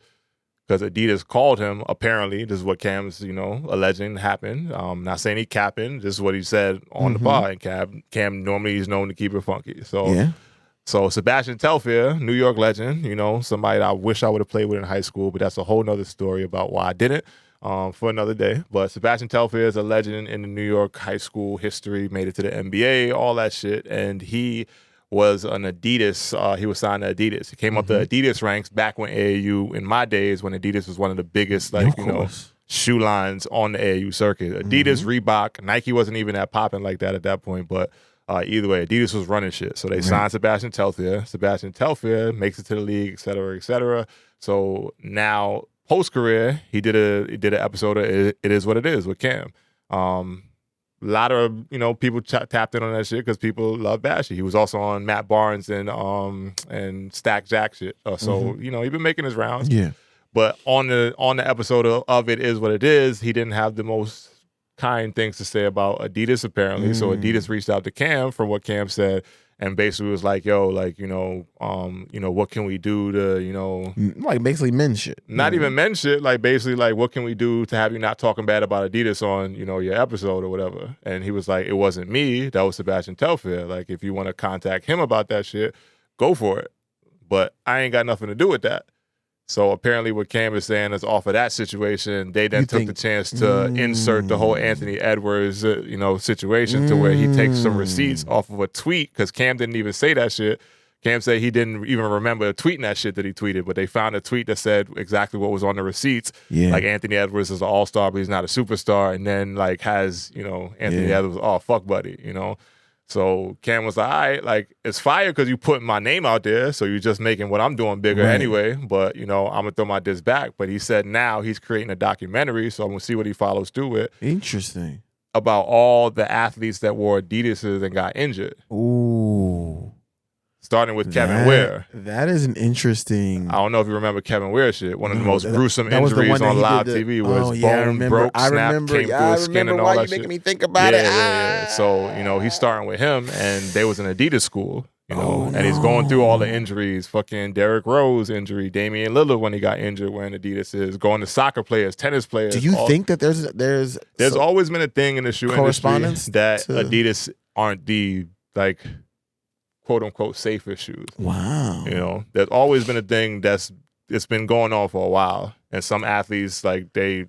Because Adidas called him, apparently, this is what Cam's, alleging happened. Not saying he capping. This is what he said on the bar. And Cam normally is known to keep it funky. So Sebastian Telfair, New York legend, somebody that I wish I would have played with in high school, but that's a whole nother story about why I didn't. For another day. But Sebastian Telfair is a legend in the New York high school history, made it to the NBA, all that shit. And he was an Adidas, he was signed to Adidas. He came up the Adidas ranks back when AAU, in my days, when Adidas was one of the biggest, shoe lines on the AAU circuit. Adidas, Reebok, Nike wasn't even that popping like that at that point, but either way, Adidas was running shit. So they signed Sebastian Telfair. Sebastian Telfair makes it to the league, et cetera, et cetera. So now, post-career, he did an episode of It Is What It Is with Cam. a lot of people tapped in on that shit because people love Bad shit. He was also on Matt Barnes and Stack Jack shit. So he been making his rounds. Yeah. But on the episode of It Is What It Is, he didn't have the most kind things to say about Adidas apparently. So Adidas reached out to Cam from what Cam said. And basically was like, yo, like, what can we do to, like basically men shit. Not even men shit, like basically like, what can we do to have you not talking bad about Adidas on, your episode or whatever? And he was like, it wasn't me, that was Sebastian Telfair. Like, if you want to contact him about that shit, go for it. But I ain't got nothing to do with that. So apparently what Cam is saying is off of that situation, they then took the chance to insert the whole Anthony Edwards, situation to where he takes some receipts off of a tweet because Cam didn't even say that shit. Cam said he didn't even remember tweeting that shit that he tweeted, but they found a tweet that said exactly what was on the receipts. Yeah. Like Anthony Edwards is an all-star, but he's not a superstar. And then like has, Anthony Edwards, oh, fuck buddy, So Cam was like, all right, like, it's fire because you put my name out there, so you're just making what I'm doing bigger anyway. But, I'm going to throw my diss back. But he said now he's creating a documentary, so I'm going to see what he follows through with. Interesting. About all the athletes that wore Adidas's and got injured. Ooh. Starting with Kevin Ware. That is an interesting... I don't know if you remember Kevin Ware shit. One of the most gruesome injuries on live TV where his bone broke, snapped, came through his skin and all that shit. Why you making me think about it? Yeah. So, he's starting with him, and they was an Adidas school, and he's going through all the injuries. Fucking Derrick Rose injury, Damian Lillard when he got injured wearing Adidas is, going to soccer players, tennis players. Do you think that there's always been a thing in the shoe industry that Adidas aren't the, like, quote unquote safest shoes. Wow. There's always been a thing it's been going on for a while. And some athletes, like, they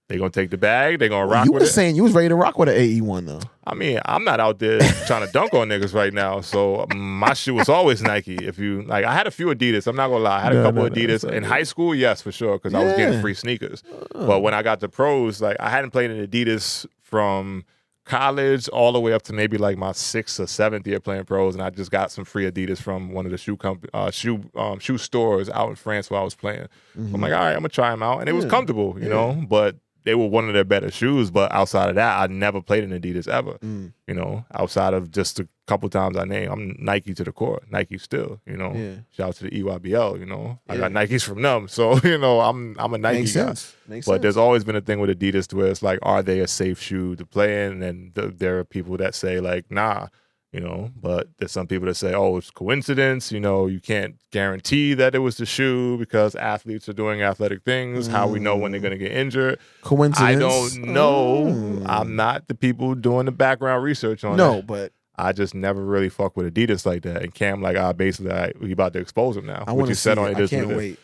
gonna take the bag, they gonna rock with it. You were saying you was ready to rock with an AE1 though. I mean, I'm not out there trying to dunk on niggas right now. So my shoe was always Nike. If you like, I had a few Adidas, I'm not gonna lie. I had a couple Adidas in high school, yes, for sure, because I was getting free sneakers. But when I got to pros, like, I hadn't played in Adidas from college all the way up to maybe like my 6th or 7th year playing pros, and I just got some free Adidas from one of the shoe stores out in France where I was playing. So I'm like, all right, I'm gonna try them out, and it was comfortable, but they were one of their better shoes. But outside of that, I never played in Adidas ever. Outside of just a couple times I named, I'm Nike to the core, Nike still. Shout out to the EYBL. I got Nikes from them, so I'm a Nike guy. Makes sense. There's always been a thing with Adidas to where it's like, are they a safe shoe to play in? And there are people that say like, nah. But there's some people that say, oh, it's coincidence. You can't guarantee that it was the shoe because athletes are doing athletic things. How we know when they're going to get injured? Coincidence? I don't know. I'm not the people doing the background research on it. No, but I just never really fuck with Adidas like that. And Cam, like, basically, we about to expose him now. I want to see it. I can't wait.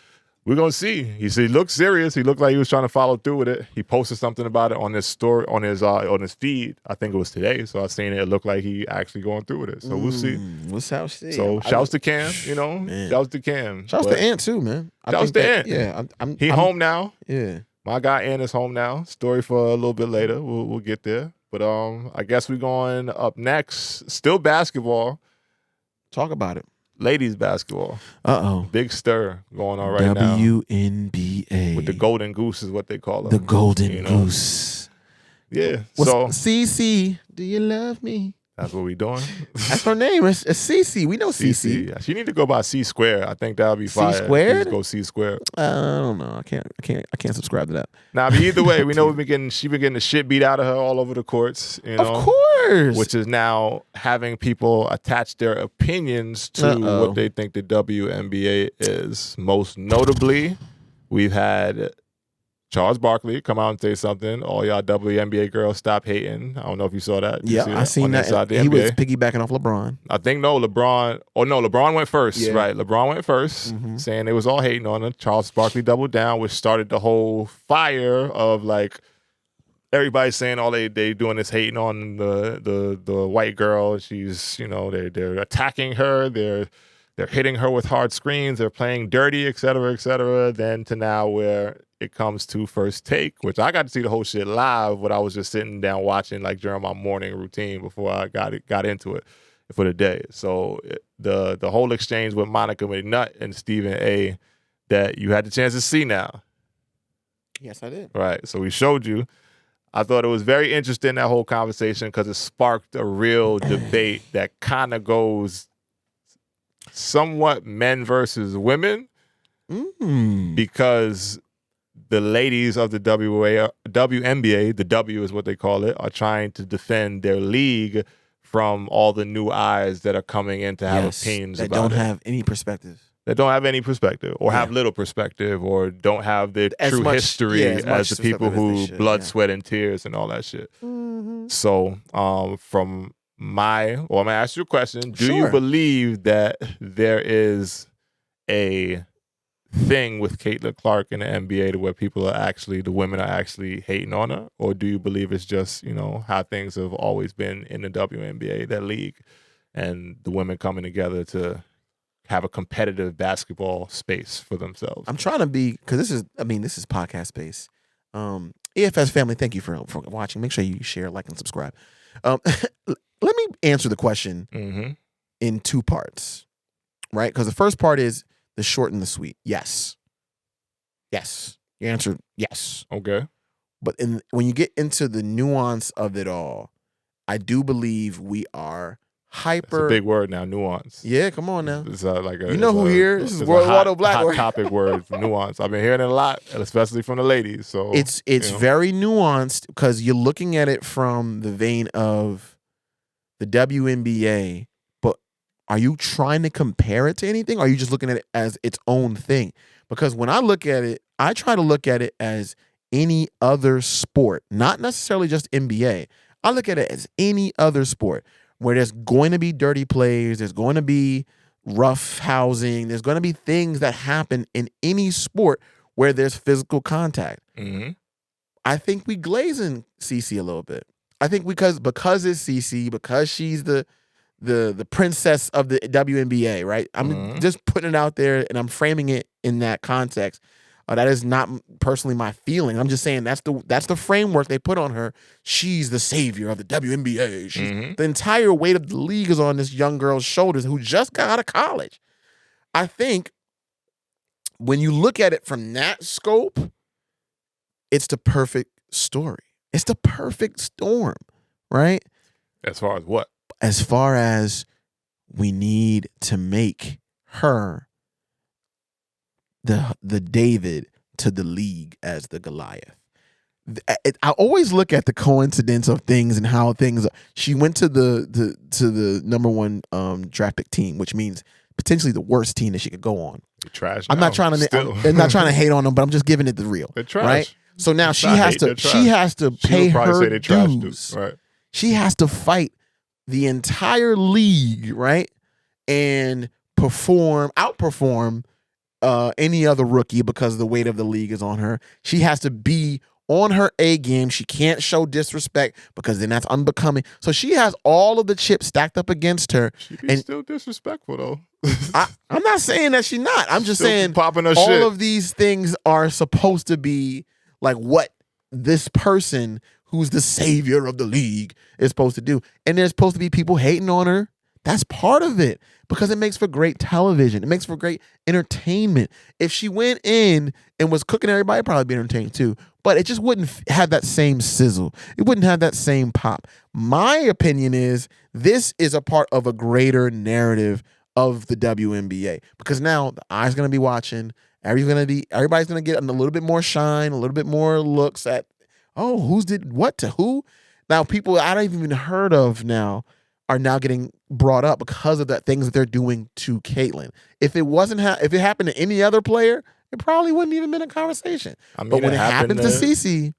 We're going to see. He looked serious. He looked like he was trying to follow through with it. He posted something about it on his story, on his feed. I think it was today. So I seen it. It looked like he actually going through with it. So we'll see. We'll see. So shouts to Cam, Shouts to Cam. Shouts to Ant too, man. Shouts to Ant. Yeah. He home now. Yeah. My guy Ant is home now. Story for a little bit later. We'll get there. But I guess we're going up next. Still basketball. Talk about it. Ladies basketball. Big stir going on right now. WNBA. With the Golden Goose is what they call them. The Golden Goose. Yeah. So CC, do you love me? That's what we doing. That's her name. It's CC. We know CC. She need to go by C Square. I think that would be fire. C Squared? Just go C Square. I don't know. I can't subscribe to that. Nah, but either way, we know she been getting the shit beat out of her all over the courts. Of course. Which is now having people attach their opinions to what they think the WNBA is. Most notably, we've had Charles Barkley come out and say something. All y'all WNBA girls, stop hating. I don't know if you saw that. I seen that. He was piggybacking off LeBron. I think LeBron went first. Yeah. Right, LeBron went first, saying they was all hating on him. Charles Barkley doubled down, which started the whole fire of like everybody saying all they doing is hating on the white girl. She's they're attacking her. They're hitting her with hard screens. They're playing dirty, et cetera, et cetera. Then to now where it comes to First Take, which I got to see the whole shit live, but I was just sitting down watching like during my morning routine before I got into it for the day. So the whole exchange with Monica McNutt and Stephen A. that you had the chance to see now. Yes, I did. Right. So we showed you. I thought it was very interesting, that whole conversation, because it sparked a real debate that kind of goes somewhat men versus women, because the ladies of the WNBA, the W is what they call it, are trying to defend their league from all the new eyes that are coming in to have opinions that about don't have any perspective. That don't have any perspective, or have little perspective, or don't have the true history as the people who blood, sweat, and tears and all that shit. So, from I'm gonna ask you a question. Do you believe that there is a thing with Caitlyn Clark in the NBA to where the women are actually hating on her? Or do you believe it's just, how things have always been in the WNBA, that league, and the women coming together to have a competitive basketball space for themselves? I'm trying to be, because this is podcast space. EFS family, thank you for watching. Make sure you share, like, and subscribe. Let me answer the question in two parts, right? Because the first part is the short and the sweet. Yes. You answered yes. Okay. But when you get into the nuance of it all, I do believe we are hyper. It's a big word now, nuance. Yeah, come on now. It's like here? This is Waldo Black. Hot topic word, nuance. I've been hearing it a lot, especially from the ladies. So it's very nuanced, because you're looking at it from the vein of the WNBA, but are you trying to compare it to anything? Or are you just looking at it as its own thing? Because when I look at it, I try to look at it as any other sport, not necessarily just NBA. I look at it as any other sport where there's going to be dirty plays, there's going to be rough housing, there's going to be things that happen in any sport where there's physical contact. I think we glazing CC a little bit. I think because it's CC, because she's the princess of the WNBA, right? I'm just putting it out there, and I'm framing it in that context. That is not personally my feeling. I'm just saying that's the framework they put on her. She's the savior of the WNBA. The entire weight of the league is on this young girl's shoulders who just got out of college. I think when you look at it from that scope, it's the perfect story. It's the perfect storm, right? As far as what? As far as we need to make her the David to the league as the Goliath. I always look at the coincidence of things and how things. She went to the number one draft pick team, which means potentially the worst team that she could go on. They're trash. I'm not trying to hate on them, but I'm just giving it the real. They're trash. Right? So now she has to pay her dues. Right. She has to fight the entire league, right, and outperform any other rookie because the weight of the league is on her. She has to be on her A game. She can't show disrespect because then that's unbecoming. So she has all of the chips stacked up against her. She's still disrespectful though. I'm not saying that she's not. I'm just saying popping her all shit. of these things are supposed to be like what this person who's the savior of the league is supposed to do. And there's supposed to be people hating on her. That's part of it because it makes for great television. It makes for great entertainment. If she went in and was cooking everybody, it'd probably be entertaining too. But it just wouldn't have that same sizzle. It wouldn't have that same pop. My opinion is this is a part of a greater narrative of the WNBA because now the eye's going to be watching. Everybody's going to get a little bit more shine, a little bit more looks at, oh, who's did what to who? Now, people I don't even heard of now are now getting brought up because of the things that they're doing to Caitlyn. If it wasn't, if it happened to any other player, it probably wouldn't even been a conversation. I mean, but when it happened to Cece,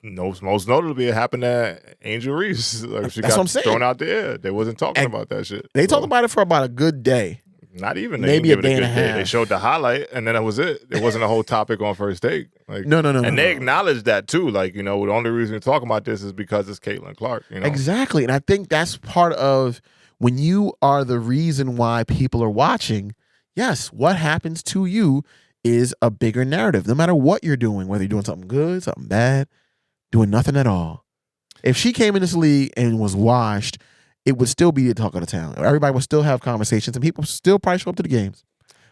most notably it happened to Angel Reese. Like she got thrown out there. They wasn't talking about that shit. They talked about it for about a good day. Not even. Maybe a day and a half. They showed the highlight, and then that was it. It wasn't a whole topic on First Take. Like, no. And they acknowledged that too. Like, the only reason we're talking about this is because it's Caitlyn Clark. Exactly, and I think that's part of when you are the reason why people are watching. Yes, what happens to you is a bigger narrative. No matter what you're doing, whether you're doing something good, something bad, doing nothing at all. If she came in this league and was washed, it would still be the talk of the town. Everybody would still have conversations, and people still probably show up to the games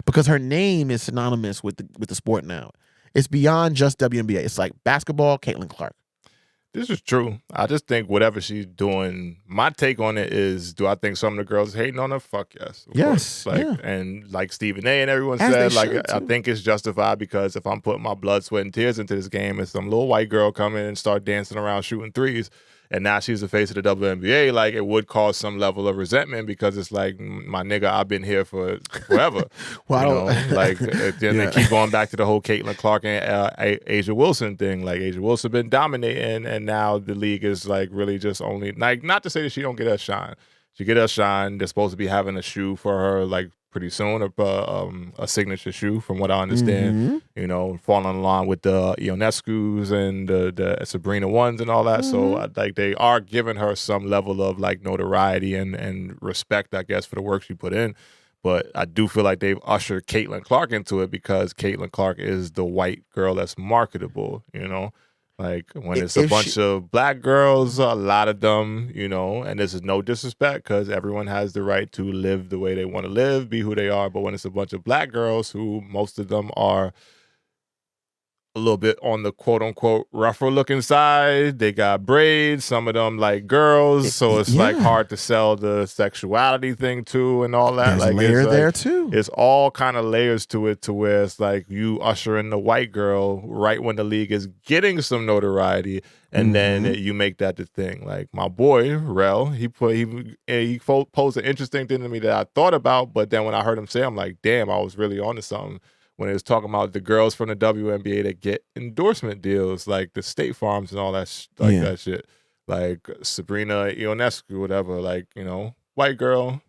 because her name is synonymous with the sport now. It's beyond just WNBA. It's like basketball, Caitlyn Clark. This is true. I just think whatever she's doing, my take on it is, do I think some of the girls hating on her? Fuck yes. Yes. Like, yeah. and like Stephen A. and everyone As they said, like, should, I too. think it's justified because if I'm putting my blood, sweat, and tears into this game and some little white girl come in and start dancing around shooting threes, and now she's the face of the WNBA, like, it would cause some level of resentment because it's like, my nigga, I've been here for forever. Well, Like, then they keep going back to the whole Caitlyn Clark and Asia Wilson thing. Like, Asia Wilson been dominating, and now the league is, like, really just only, like, not to say that she don't get her shine. She get her shine. They're supposed to be having a shoe for her, like, pretty soon, a signature shoe, from what I understand. Falling in line with the Ionescu's and the Sabrina ones and all that. So like, they are giving her some level of, like, notoriety and respect, I guess, for the work she put in. But I do feel like they've ushered Caitlyn Clark into it because Caitlyn Clark is the white girl that's marketable, Like, when it's a bunch of black girls, a lot of them, and this is no disrespect because everyone has the right to live the way they want to live, be who they are. But when it's a bunch of black girls who most of them are a little bit on the quote-unquote rougher looking side, they got braids, some of them like girls, so it's like hard to sell the sexuality thing too and all that. There's like, a layer it's there too. It's all kind of layers to it, to where it's like you usher in the white girl right when the league is getting some notoriety, and then you make that the thing. Like, my boy Rel, he posed an interesting thing to me that I thought about, but then when I heard him say, I'm like, damn, I was really onto something. When he was talking about the girls from the WNBA that get endorsement deals, like the State Farms and all that, that shit, like Sabrina Ionescu, whatever, like, white girl,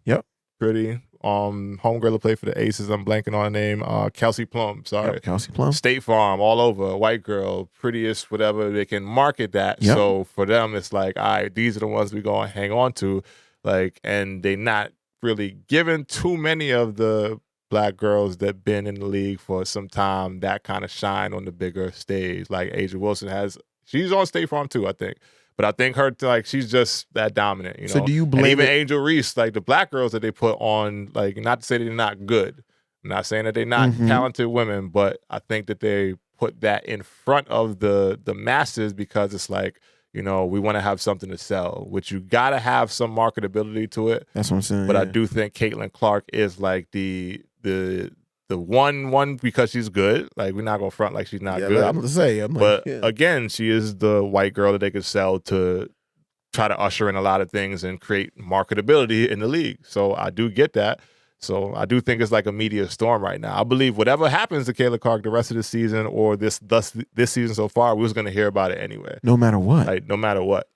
pretty, homegirl to play for the Aces. I'm blanking on her name. Kelsey Plum, sorry, Kelsey Plum. State Farm, all over, white girl, prettiest, whatever. They can market that. So for them, it's like, all right, these are the ones we gonna hang on to, like, and they not really giving too many of the black girls that been in the league for some time that kind of shine on the bigger stage. Like, Asia Wilson she's on State Farm too, I think. But I think her, like, she's just that dominant, So do you blame and even Angel Reese, like, the black girls that they put on, like, not to say they're not good. I'm not saying that they're not talented women, but I think that they put that in front of the masses because it's like, we want to have something to sell, which you got to have some marketability to it. That's what I'm saying. But I do think Caitlyn Clark is like the one because she's good. Like, we're not gonna front like she's not good. I'm gonna say, again, she is the white girl that they could sell to try to usher in a lot of things and create marketability in the league. So I do get that. So I do think it's like a media storm right now. I believe whatever happens to Caitlyn Clark the rest of the season or this season so far, we was going to hear about it anyway. No matter what. Like, no matter what,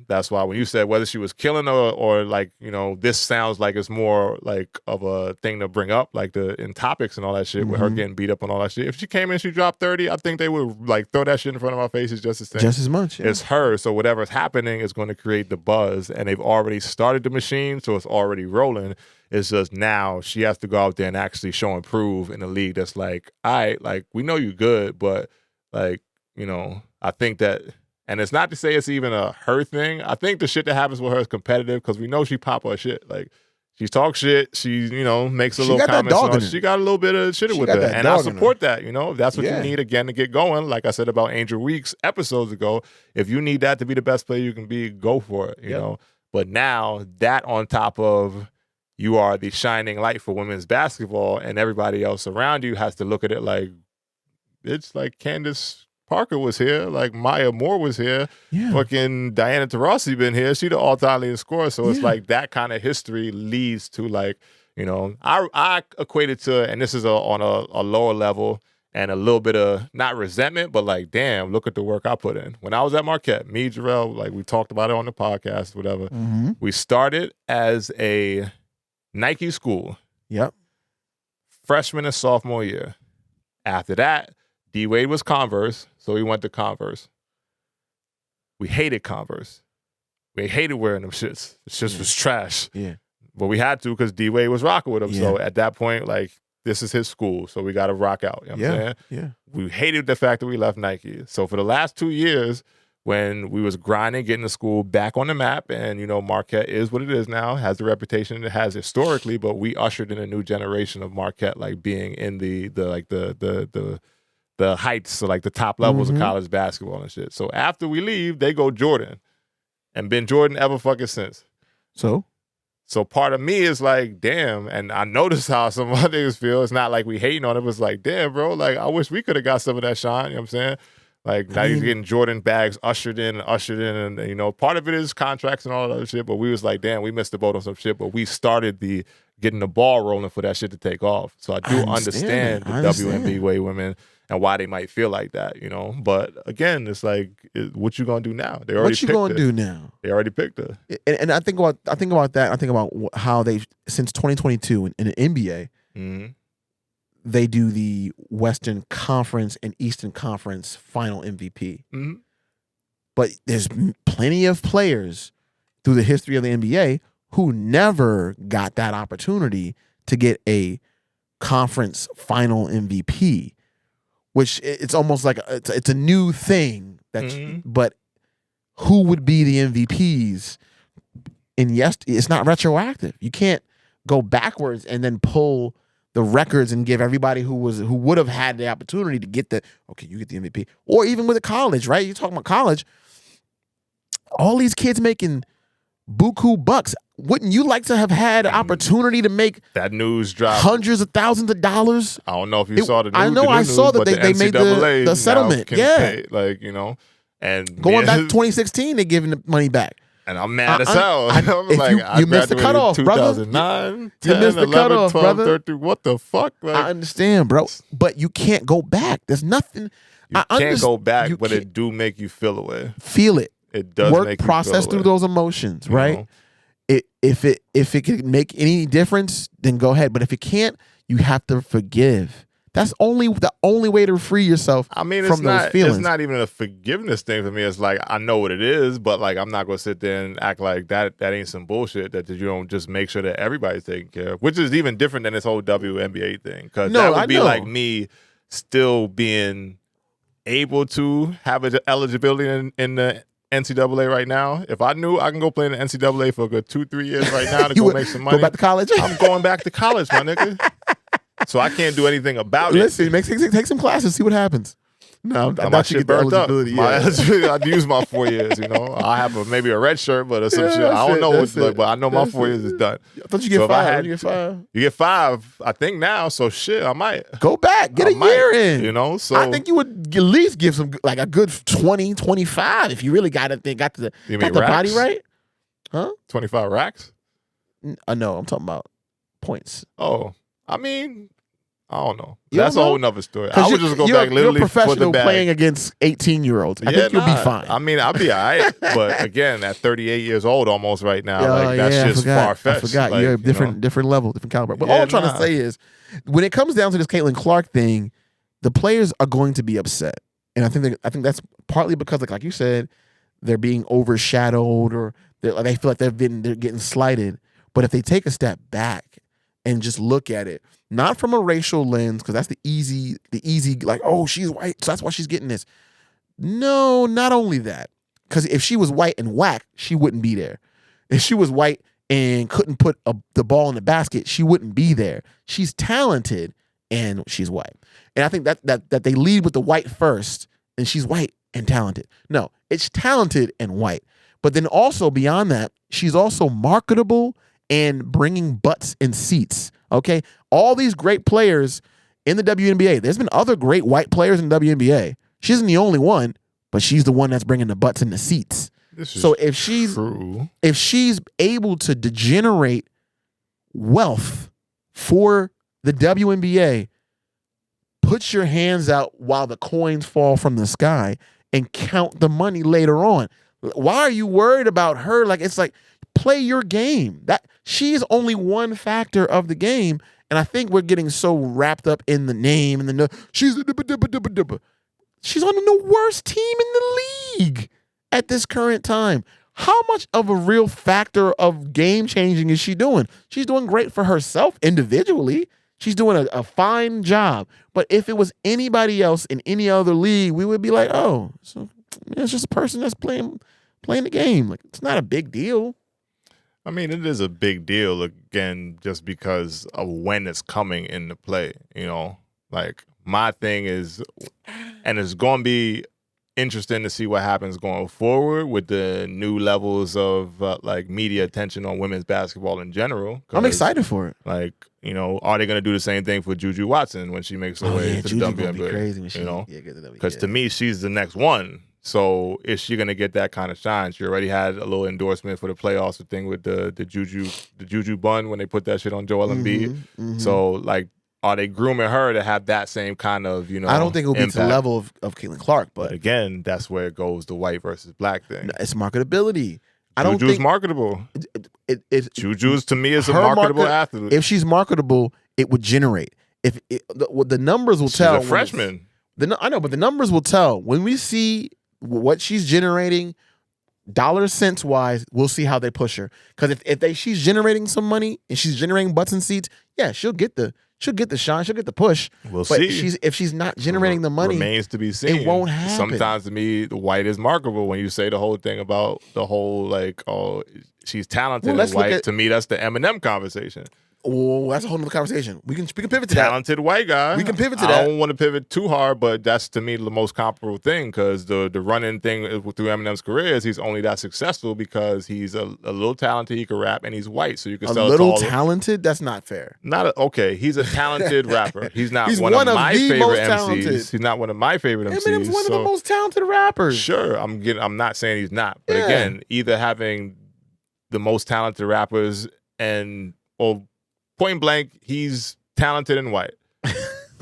That's why when you said whether she was killing or like, this sounds like it's more like of a thing to bring up, like in topics and all that shit with her getting beat up and all that shit. If she came in, she dropped 30, I think they would like throw that shit in front of our faces just the same. Just as much. Yeah. It's her. So whatever's happening is going to create the buzz, and they've already started the machine, so it's already rolling. It's just now she has to go out there and actually show and prove in a league that's like, all right, like, we know you're good, but like, I think that, and it's not to say it's even a her thing. I think the shit that happens with her is competitive because we know she pop her shit. Like, she talks shit, she, makes a little comments on it. She got a little bit of shit with her. And I support that, if that's what you need again to get going. Like I said about Angel Weeks episodes ago, if you need that to be the best player you can be, go for it, you know. But now that on top of you are the shining light for women's basketball, and everybody else around you has to look at it like, it's like Candace Parker was here, like Maya Moore was here, fucking Diana Taurasi been here. She the all-time leading scorer. So it's like that kind of history leads to, like, I equate it to, and this is on a lower level and a little bit of not resentment, but like, damn, look at the work I put in. When I was at Marquette, me, Jarrell, like, we talked about it on the podcast, whatever. We started as a Nike school. Freshman and sophomore year. After that, D Wade was Converse, so we went to Converse. We hated Converse. We hated wearing them shits. The shits was trash. But we had to because D Wade was rocking with them. So at that point, like, this is his school, so we got to rock out. You know what I'm saying? We hated the fact that we left Nike. So for the last 2 years, when we was grinding, getting the school back on the map, and, Marquette is what it is now, has the reputation it has historically, but we ushered in a new generation of Marquette, like, being in the the heights, so like the top levels of college basketball and shit. So after we leave, they go Jordan, and been Jordan ever fucking since. So part of me is like, damn, and I noticed how some other niggas feel. It's not like we hating on it. It was like, damn, bro, like I wish we could have got some of that shine. You know what I'm saying? Like now he's getting Jordan bags ushered in, and you know, part of it is contracts and all that other shit. But we was like, damn, we missed the boat on some shit. But we started getting the ball rolling for that shit to take off. So I do understand the WNBA women and why they might feel like that, you know. But again, it's like, what you gonna do now? They already what you gonna do now? They already picked her. And I think about that. I think about how they since 2022 in the NBA, they do the Western Conference and Eastern Conference Final MVP. But there's plenty of players through the history of the NBA who never got that opportunity to get a conference final MVP, which it's almost like it's a new thing. But who would be the MVPs? And yes, it's not retroactive. You can't go backwards and then pull the records and give everybody who would have had the opportunity to get you get the MVP. Or even with a college, right? You're talking about college. All these kids making buku bucks. Wouldn't you like to have had an opportunity to make that news drop hundreds of thousands of dollars? I don't know if you saw the news. I know I saw that they made the settlement. Yeah. Pay, like, you know, and going back to 2016, they're giving the money back. And I'm mad as hell. I'm like, you missed the cutoff, brother. 2009, you missed the 11, cutoff, 12, brother. 13, what the fuck? Like, I understand, bro, but you can't go back. There's nothing. You can't go back, but it do make you feel away. Feel it. It does work, make you process feel through away. those emotions, right? If it can make any difference, then go ahead. But if it can't, you have to forgive. That's the only way to free yourself. I mean, from those feelings. It's not even a forgiveness thing for me. It's like, I know what it is, but like, I'm not gonna sit there and act like that ain't some bullshit. That you don't just make sure that everybody's taken care of, which is even different than this whole WNBA thing. Because that would be like me still being able to have eligibility in the NCAA right now. If I knew I can go play in the NCAA for a good 2-3 years right now to go make some money, go back to college. I'm going back to college, my nigga. So I can't do anything about it. Listen, take some classes, see what happens. No, my shit burnt up. I'd use my 4 years, you know. I have maybe a red shirt, but or some shit. I don't know what's like, but I know my 4 years is done. I thought you get 5. You get 5, I think now. So shit, I might go back, get a year in. You know, so I think you would at least give some like a good 20, 25 if you really got the body right. Huh? 25 racks? No, I'm talking about points. Oh, I mean, I don't know. That's a whole nother story. I would just go back literally you're for the professional bag. playing against 18-year-olds. I think you'll be fine. I mean, I'll be all right. But again, at 38 years old almost right now, like that's just far-fetched. I forgot. Like, you're a different level, different caliber. But all I'm trying to say is, when it comes down to this Caitlyn Clark thing, the players are going to be upset. And I think that's partly because, like you said, they're being overshadowed or they feel like they're getting slighted. But if they take a step back and just look at it, not from a racial lens, because that's the easy like, oh, she's white, so that's why she's getting this. No, not only that. Because if she was white and whack, she wouldn't be there. If she was white and couldn't put the ball in the basket, she wouldn't be there. She's talented and she's white. And I think that they lead with the white first, and she's white and talented. No, it's talented and white. But then also beyond that, she's also marketable and bringing butts in seats. Okay, all these great players in the WNBA. There's been other great white players in the WNBA. She isn't the only one, but she's the one that's bringing the butts in the seats. So if she's able to degenerate wealth for the WNBA, put your hands out while the coins fall from the sky and count the money later on. Why are you worried about her? Like, it's like, play your game. That she is only one factor of the game, and I think we're getting so wrapped up in the name and she's on the worst team in the league at this current time. How much of a real factor of game changing is she doing? She's doing great for herself individually. She's doing a fine job. But if it was anybody else in any other league, we would be like, oh, so it's just a person that's playing the game. Like, it's not a big deal. I mean, it is a big deal, again, just because of when it's coming into play, you know? Like, my thing is, and it's going to be interesting to see what happens going forward with the new levels of like media attention on women's basketball in general. I'm excited for it. Like, you know, are they going to do the same thing for Juju Watson when she makes her way to Juju the gonna be WNBA? crazy when You know, because because to me, she's the next one. So is she going to get that kind of shine? She already had a little endorsement for the playoffs, the thing with the Juju bun when they put that shit on Joel Embiid. So like, are they grooming her to have that same kind of, you know, I don't think it'll be impact? to the level of Caitlyn Clark, but again, that's where it goes, the white versus black thing. It's marketability. I don't Juju's think marketable. Juju's, to me, is a her marketable athlete. If she's marketable, it would generate. If the numbers will tell. She's a freshman. I know, but the numbers will tell. When we see what she's generating, dollars, cents wise, we'll see how they push her. Because if she's generating some money and she's generating butts and seats, yeah, she'll get the shine, she'll get the push. We'll but see. If she's not generating the money, remains to be seen. It won't happen. Sometimes to me, the white is marketable. When you say the whole thing about the whole like, oh, she's talented and white. To me, that's the Eminem conversation. Well, that's a whole nother conversation. We can pivot to talented white guy. We can pivot to that. I don't want to pivot too hard, but that's to me the most comparable thing, because the running thing through Eminem's career is he's only that successful because he's a little talented, he can rap, and he's white, so you can sell a little talented. That's not fair. Okay. He's a talented rapper. He's not one of my favorite MCs. He's not one of my favorite MCs. Eminem's one of the most talented rappers. Sure, I'm not saying he's not, but again, either having the most talented rappers or point blank, he's talented and white. All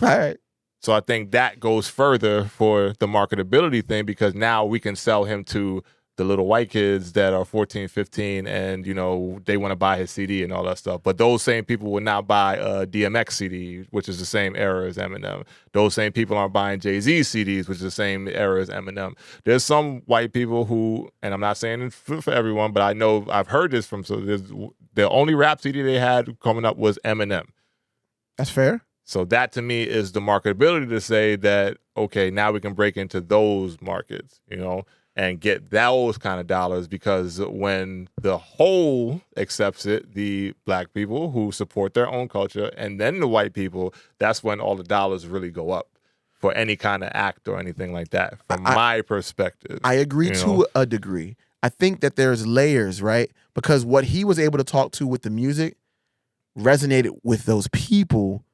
right. So I think that goes further for the marketability thing, because now we can sell him to the little white kids that are 14, 15, and, you know, they want to buy his CD and all that stuff. But those same people would not buy a DMX CD, which is the same era as Eminem. Those same people aren't buying Jay-Z CDs, which is the same era as Eminem. There's some white people who, and I'm not saying it for everyone, but I know I've heard this from, the only rap CD they had coming up was Eminem. That's fair. So that to me is the marketability to say that, okay, now we can break into those markets, you know, and get those kind of dollars, because when the whole accepts it, the black people who support their own culture, and then the white people, that's when all the dollars really go up for any kind of act or anything like that, from my perspective. I agree to a degree. I think that there's layers, right? Because what he was able to talk to with the music resonated with those people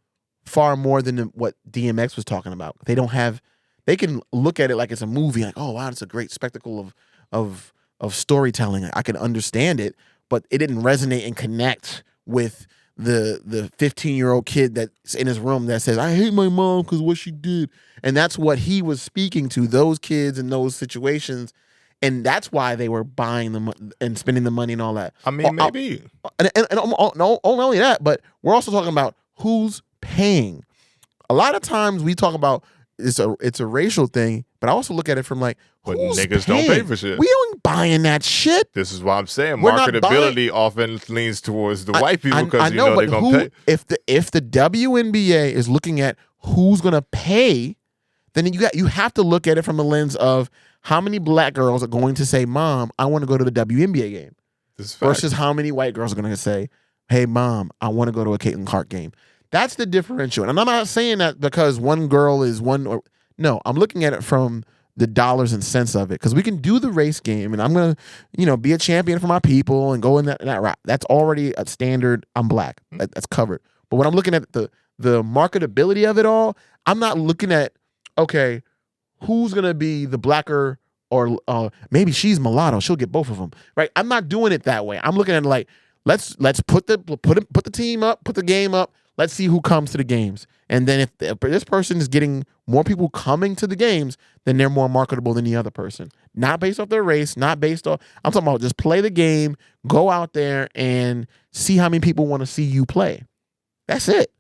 far more than what DMX was talking about. They can look at it like it's a movie, like, oh wow, it's a great spectacle of storytelling. I can understand it, but it didn't resonate and connect with the 15-year-old kid that's in his room that says, I hate my mom because what she did. And that's what he was speaking to, those kids in those situations. And that's why they were buying them and spending the money and all that. I mean, maybe. And not only that, but we're also talking about who's paying. A lot of times we talk about it's a racial thing, but I also look at it from like, but who's niggas paying? don't pay for shit. We don't buying that shit. This is why I'm saying marketability often leans towards the white people, because you know they're gonna pay. If the WNBA is looking at who's gonna pay, then you have to look at it from a lens of how many black girls are going to say, Mom, I want to go to the WNBA game, versus how many white girls are going to say, hey, Mom, I want to go to a Caitlyn Clark game. That's the differential. And I'm not saying that because one girl is one or no. I'm looking at it from the dollars and cents of it, because we can do the race game, and I'm going to, be a champion for my people and go in that route. That's already a standard. I'm black. That's covered. But when I'm looking at the marketability of it all, I'm not looking at, okay, who's going to be the blacker, or maybe she's mulatto, she'll get both of them, right? I'm not doing it that way. I'm looking at it like, let's put the team up, put the game up. Let's see who comes to the games. And then if this person is getting more people coming to the games, then they're more marketable than the other person. Not based off their race, not based off, I'm talking about just play the game, go out there and see how many people want to see you play. That's it.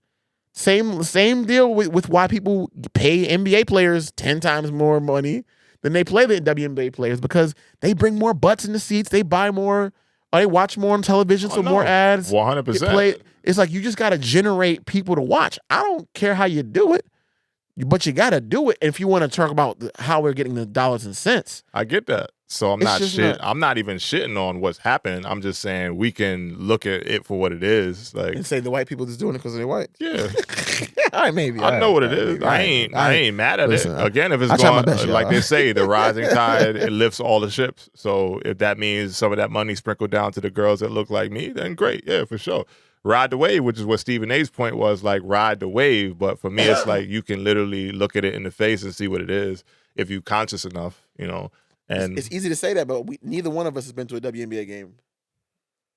Same deal with why people pay NBA players 10 times more money than they play the WNBA players, because they bring more butts in the seats, they buy more, or they watch more on television, so more ads. 100%. It's like you just got to generate people to watch. I don't care how you do it, but you got to do it if you want to talk about how we're getting the dollars and cents. I get that. So I'm not even shitting on what's happening. I'm just saying we can look at it for what it is. Like, and say the white people just doing it because they're white. Yeah. All right, maybe. I know what it is. I ain't mad at it. Again, if it's going like they say, the rising tide, it lifts all the ships. So if that means some of that money sprinkled down to the girls that look like me, then great. Yeah, for sure. Ride the wave, which is what Stephen A's point was, like, ride the wave. But for me, it's like you can literally look at it in the face and see what it is if you're conscious enough, you know. And it's easy to say that, but neither one of us has been to a WNBA game.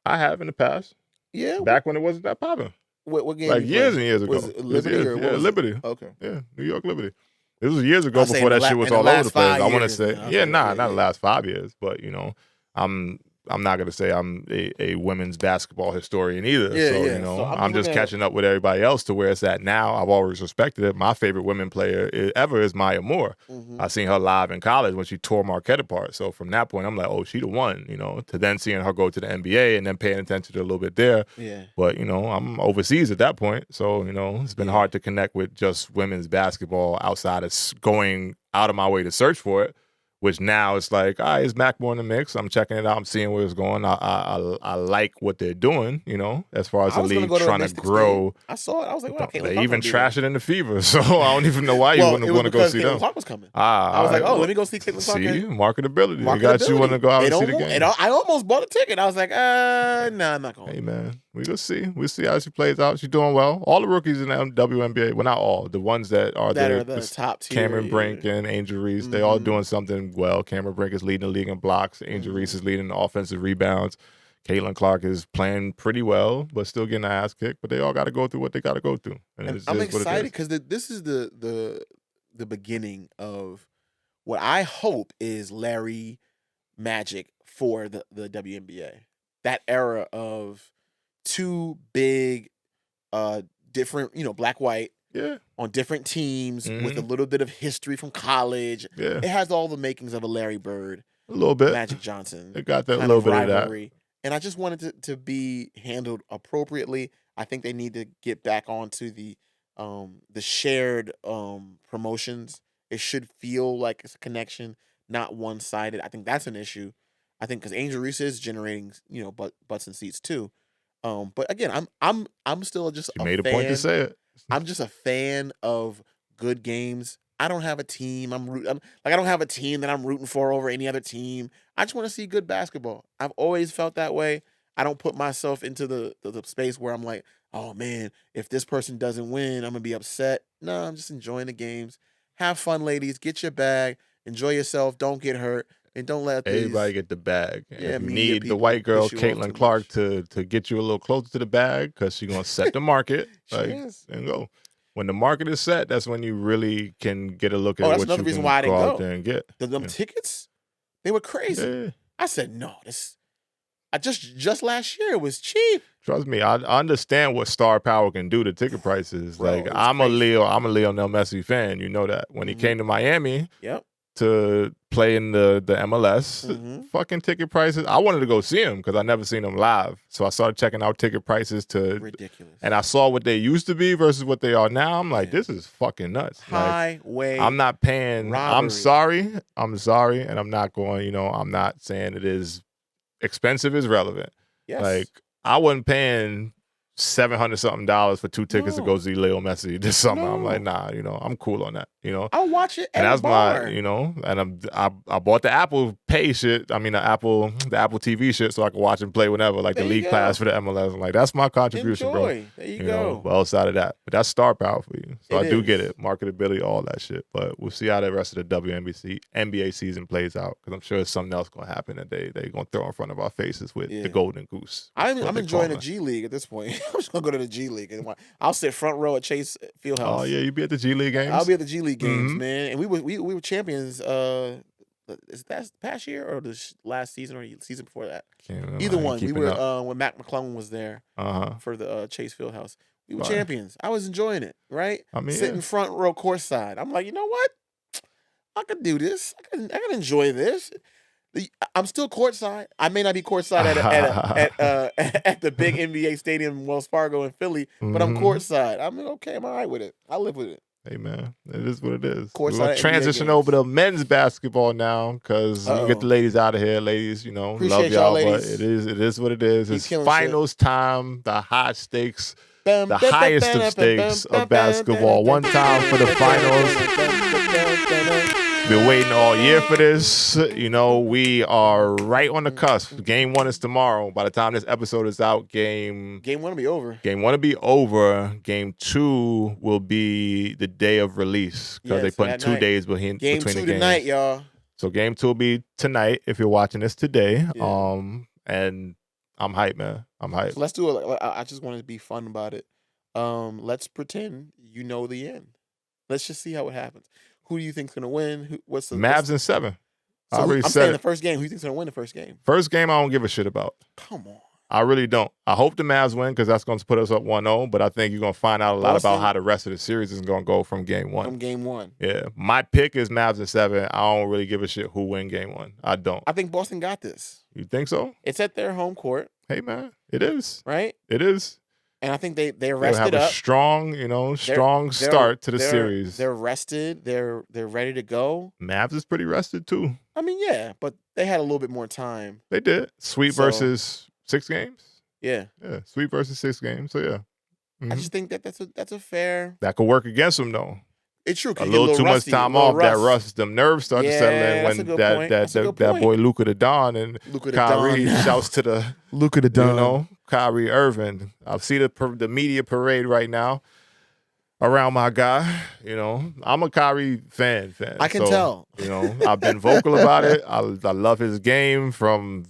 I have in the past. Yeah. Back when it wasn't that popular. What game? Like years and years ago. Was it Liberty or what was Liberty. It? Okay. Yeah, New York Liberty. It was years ago before that shit was all over the place. I want to say, not the last 5 years, but you know, I'm not gonna say I'm a women's basketball historian either. You know, so I'm just catching up with everybody else to where it's at now. I've always respected it. My favorite women player ever is Maya Moore. I seen her live in college when she tore Marquette apart. So from that point, I'm like, oh, she the one. You know, to then seeing her go to the NBA and then paying attention to a little bit there. Yeah. But you know, I'm overseas at that point, so you know, it's been hard to connect with just women's basketball outside of going out of my way to search for it. Which now it's like, all right, is Mackmore in the mix? I'm checking it out. I'm seeing where it's going. I like what they're doing, you know, as far as the league trying to grow. I saw it. I was like, well, they even trash it in the Fever. So I don't even know why you wouldn't want to go see them. Caitlyn Clark was coming. I was like, oh, let me go see Caitlyn Clark. See, marketability. You got you want to go out and see the game. I almost bought a ticket. I was like, nah, I'm not going. Hey, man, we go see. We'll see how she plays out. She's doing well. All the rookies in the WNBA, well, not all, the ones that are the top tier. Cameron Brink and Angel Reese, they all doing something well. Cameron Brink is leading the league in blocks. Angel Reese is leading the offensive rebounds. Caitlyn Clark is playing pretty well, but still getting an ass kicked. But they all got to go through what they got to go through. And I'm excited because this is the beginning of what I hope is Larry magic for the WNBA. That era of two big, different, you know, black-white, on different teams with a little bit of history from college. Yeah. It has all the makings of a Larry Bird, a little bit, Magic Johnson. It got that little bit rivalry. Of that. And I just wanted it to be handled appropriately. I think they need to get back onto the shared promotions. It should feel like it's a connection, not one-sided. I think that's an issue. I think because Angel Reese is generating, you know, butts and seats too. But again, I'm still just you made a point to say it. I'm just a fan of good games. I don't have a team. I don't have a team that I'm rooting for over any other team. I just want to see good basketball. I've always felt that way. I don't put myself into the space where I'm like, oh man, if this person doesn't win, I'm gonna be upset. No, I'm just enjoying the games. Have fun, ladies. Get your bag. Enjoy yourself. Don't get hurt. And don't let everybody get the bag. Yeah, you need the white girl, Caitlyn Clark, to get you a little closer to the bag because she's going to set the market. And go. When the market is set, that's when you really can get a look at what you can go out there and get. Them tickets, they were crazy. Yeah. I said, no, I just last year it was cheap. Trust me, I understand what star power can do to ticket prices. Bro, like I'm a Lionel Messi fan. You know that. When he came to Miami, to play in the MLS, fucking ticket prices. I wanted to go see him because I never seen him live. So I started checking out ticket prices ridiculous. And I saw what they used to be versus what they are now. I'm like, this is fucking nuts. Highway. I'm not paying. Robbery. I'm sorry. And I'm not going, you know, I'm not saying it is expensive is relevant. Yes. Like I wasn't paying $700-something for 2 tickets to go see Leo Messi this summer. I'm like, nah, you know, I'm cool on that. You know, I'll watch it. And that's my, you know, and I bought the Apple Pay shit. I mean, the Apple TV shit, so I can watch and play whenever, like the league pass for the MLS. I'm like, that's my contribution, bro. There you go. Know, but outside of that, but that's star power for you. So I do get it, marketability, all that shit. But we'll see how the rest of the NBA season plays out because I'm sure there's something else gonna happen that they gonna throw in front of our faces with the Golden Goose. I'm enjoying the G League at this point. I'm just gonna go to the G League and I'll sit front row at Chase Fieldhouse. Oh yeah, you be at the G League games. I'll be at the G League games, man. And we were champions. Is that past year or the last season or the season before that? Either one. We were when Mac McClung was there for the Chase Fieldhouse. We were champions. I was enjoying it. Right. I mean, sitting front row courtside. I'm like, you know what? I could do this. I can enjoy this. I'm still courtside. I may not be courtside at the big NBA stadium, Wells Fargo in Philly, but I'm courtside. I'm okay. I'm all right with it. I live with it. Hey, man, it is what it is. Course We're going to transition over to men's basketball now because we get the ladies out of here. Ladies, you know, Appreciate love y'all, ladies. but it is what it is. Keep It's killing finals shit. time, the high stakes, the highest of stakes of basketball. One time for the finals. Been waiting all year for this. You know, we are right on the cusp. Game 1 is tomorrow. By the time this episode is out, game 1 will be over. Game 1 will be over. Game 2 will be the day of release because they put 2 days between the games. Game 2 tonight, y'all. So game 2 will be tonight if you're watching this today. Yeah. And I'm hyped, man. I'm hyped. So let's do it. I just wanted to be fun about it. Let's pretend you know the end. Let's just see how it happens. Who do you think's gonna win? What's the Mavs in 7? So I'm saying the first game. Who do you think's gonna win the first game? First game, I don't give a shit about. Come on. I really don't. I hope the Mavs win because that's going to put us up 1-0, but I think you're going to find out a lot about how the rest of the series is going to go from game 1. From game 1. Yeah. My pick is Mavs in 7. I don't really give a shit who win game 1. I don't. I think Boston got this. You think so? It's at their home court. Hey, man. It is. Right? It is. And I think they rested They'll have up. a strong start to the series. They're rested. They're ready to go. Mavs is pretty rested too. I mean, yeah, but they had a little bit more time. They did. Sweep versus 6 games. Yeah. Yeah. Sweep versus 6 games. So yeah. I just think that's a fair. That could work against them though. It's true. A little too much time off. That rust, them nerves start to settle in when that boy Luka the Don and Kyrie shouts to the Luka the Don. You know, Kyrie Irving. I see the media parade right now around my guy. You know, I'm a Kyrie fan. I can tell. You know, I've been vocal about it. I love his game from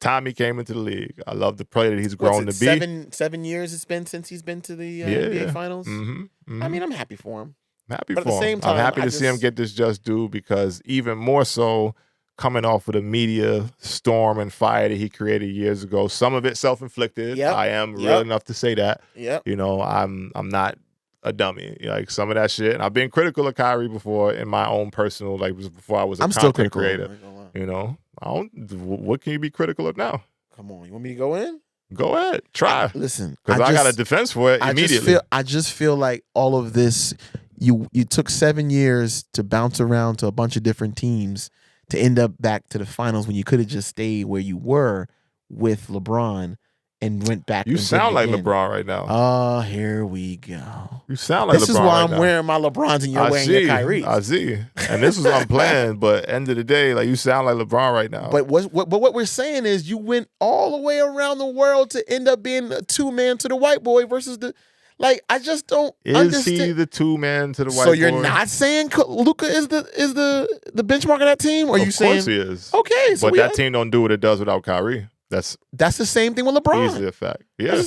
time he came into the league. I love the player that he's grown to be. 7 years it's been since he's been to the NBA Finals. I mean, I'm happy for him. I'm happy for him. I'm happy to see him get this just due because even more so coming off of the media storm and fire that he created years ago. Some of it self-inflicted. Yep. I am real enough to say that. Yep. You know, I'm not a dummy. Like some of that shit. And I've been critical of Kyrie before in my own personal, like before I was a content creator. You know, what can you be critical of now? Come on, you want me to go in? Go ahead, try. Listen, because I got a defense for it immediately. I just feel like all of this. You took 7 years to bounce around to a bunch of different teams to end up back to the finals when you could have just stayed where you were with LeBron and went back. You sound like LeBron right now. Oh, here we go. You sound like LeBron. This is why I'm wearing my LeBrons and you're wearing your Kyries. I see. And this is unplanned, but end of the day, like you sound like LeBron right now. But what we're saying is you went all the way around the world to end up being a 2-man to the white boy versus the. Like I just don't understand. Is he the 2-man to the white boy? So you're not saying Luka is the benchmark of that team? Or are you saying? Of course he is. Okay, so but that team don't do what it does without Kyrie. That's the same thing with LeBron. Easily a fact. Yeah.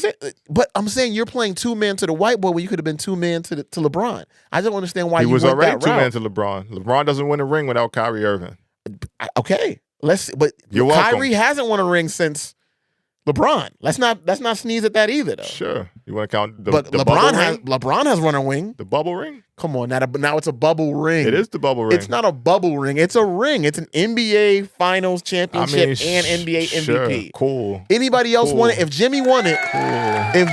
But I'm saying you're playing 2-man to the white boy when you could have been 2-man to LeBron. I don't understand why he you was went already that route. 2-man to LeBron. LeBron doesn't win a ring without Kyrie Irving. Okay, but you're Kyrie hasn't won a ring since LeBron. Let's not sneeze at that either, though. Sure. You want to count the LeBron has run a ring. The bubble ring? Come on, now it's a bubble ring. It is the bubble ring. It's not a bubble ring. It's a ring. It's an NBA Finals championship and NBA MVP. Cool. Anybody else won it? If Jimmy won it,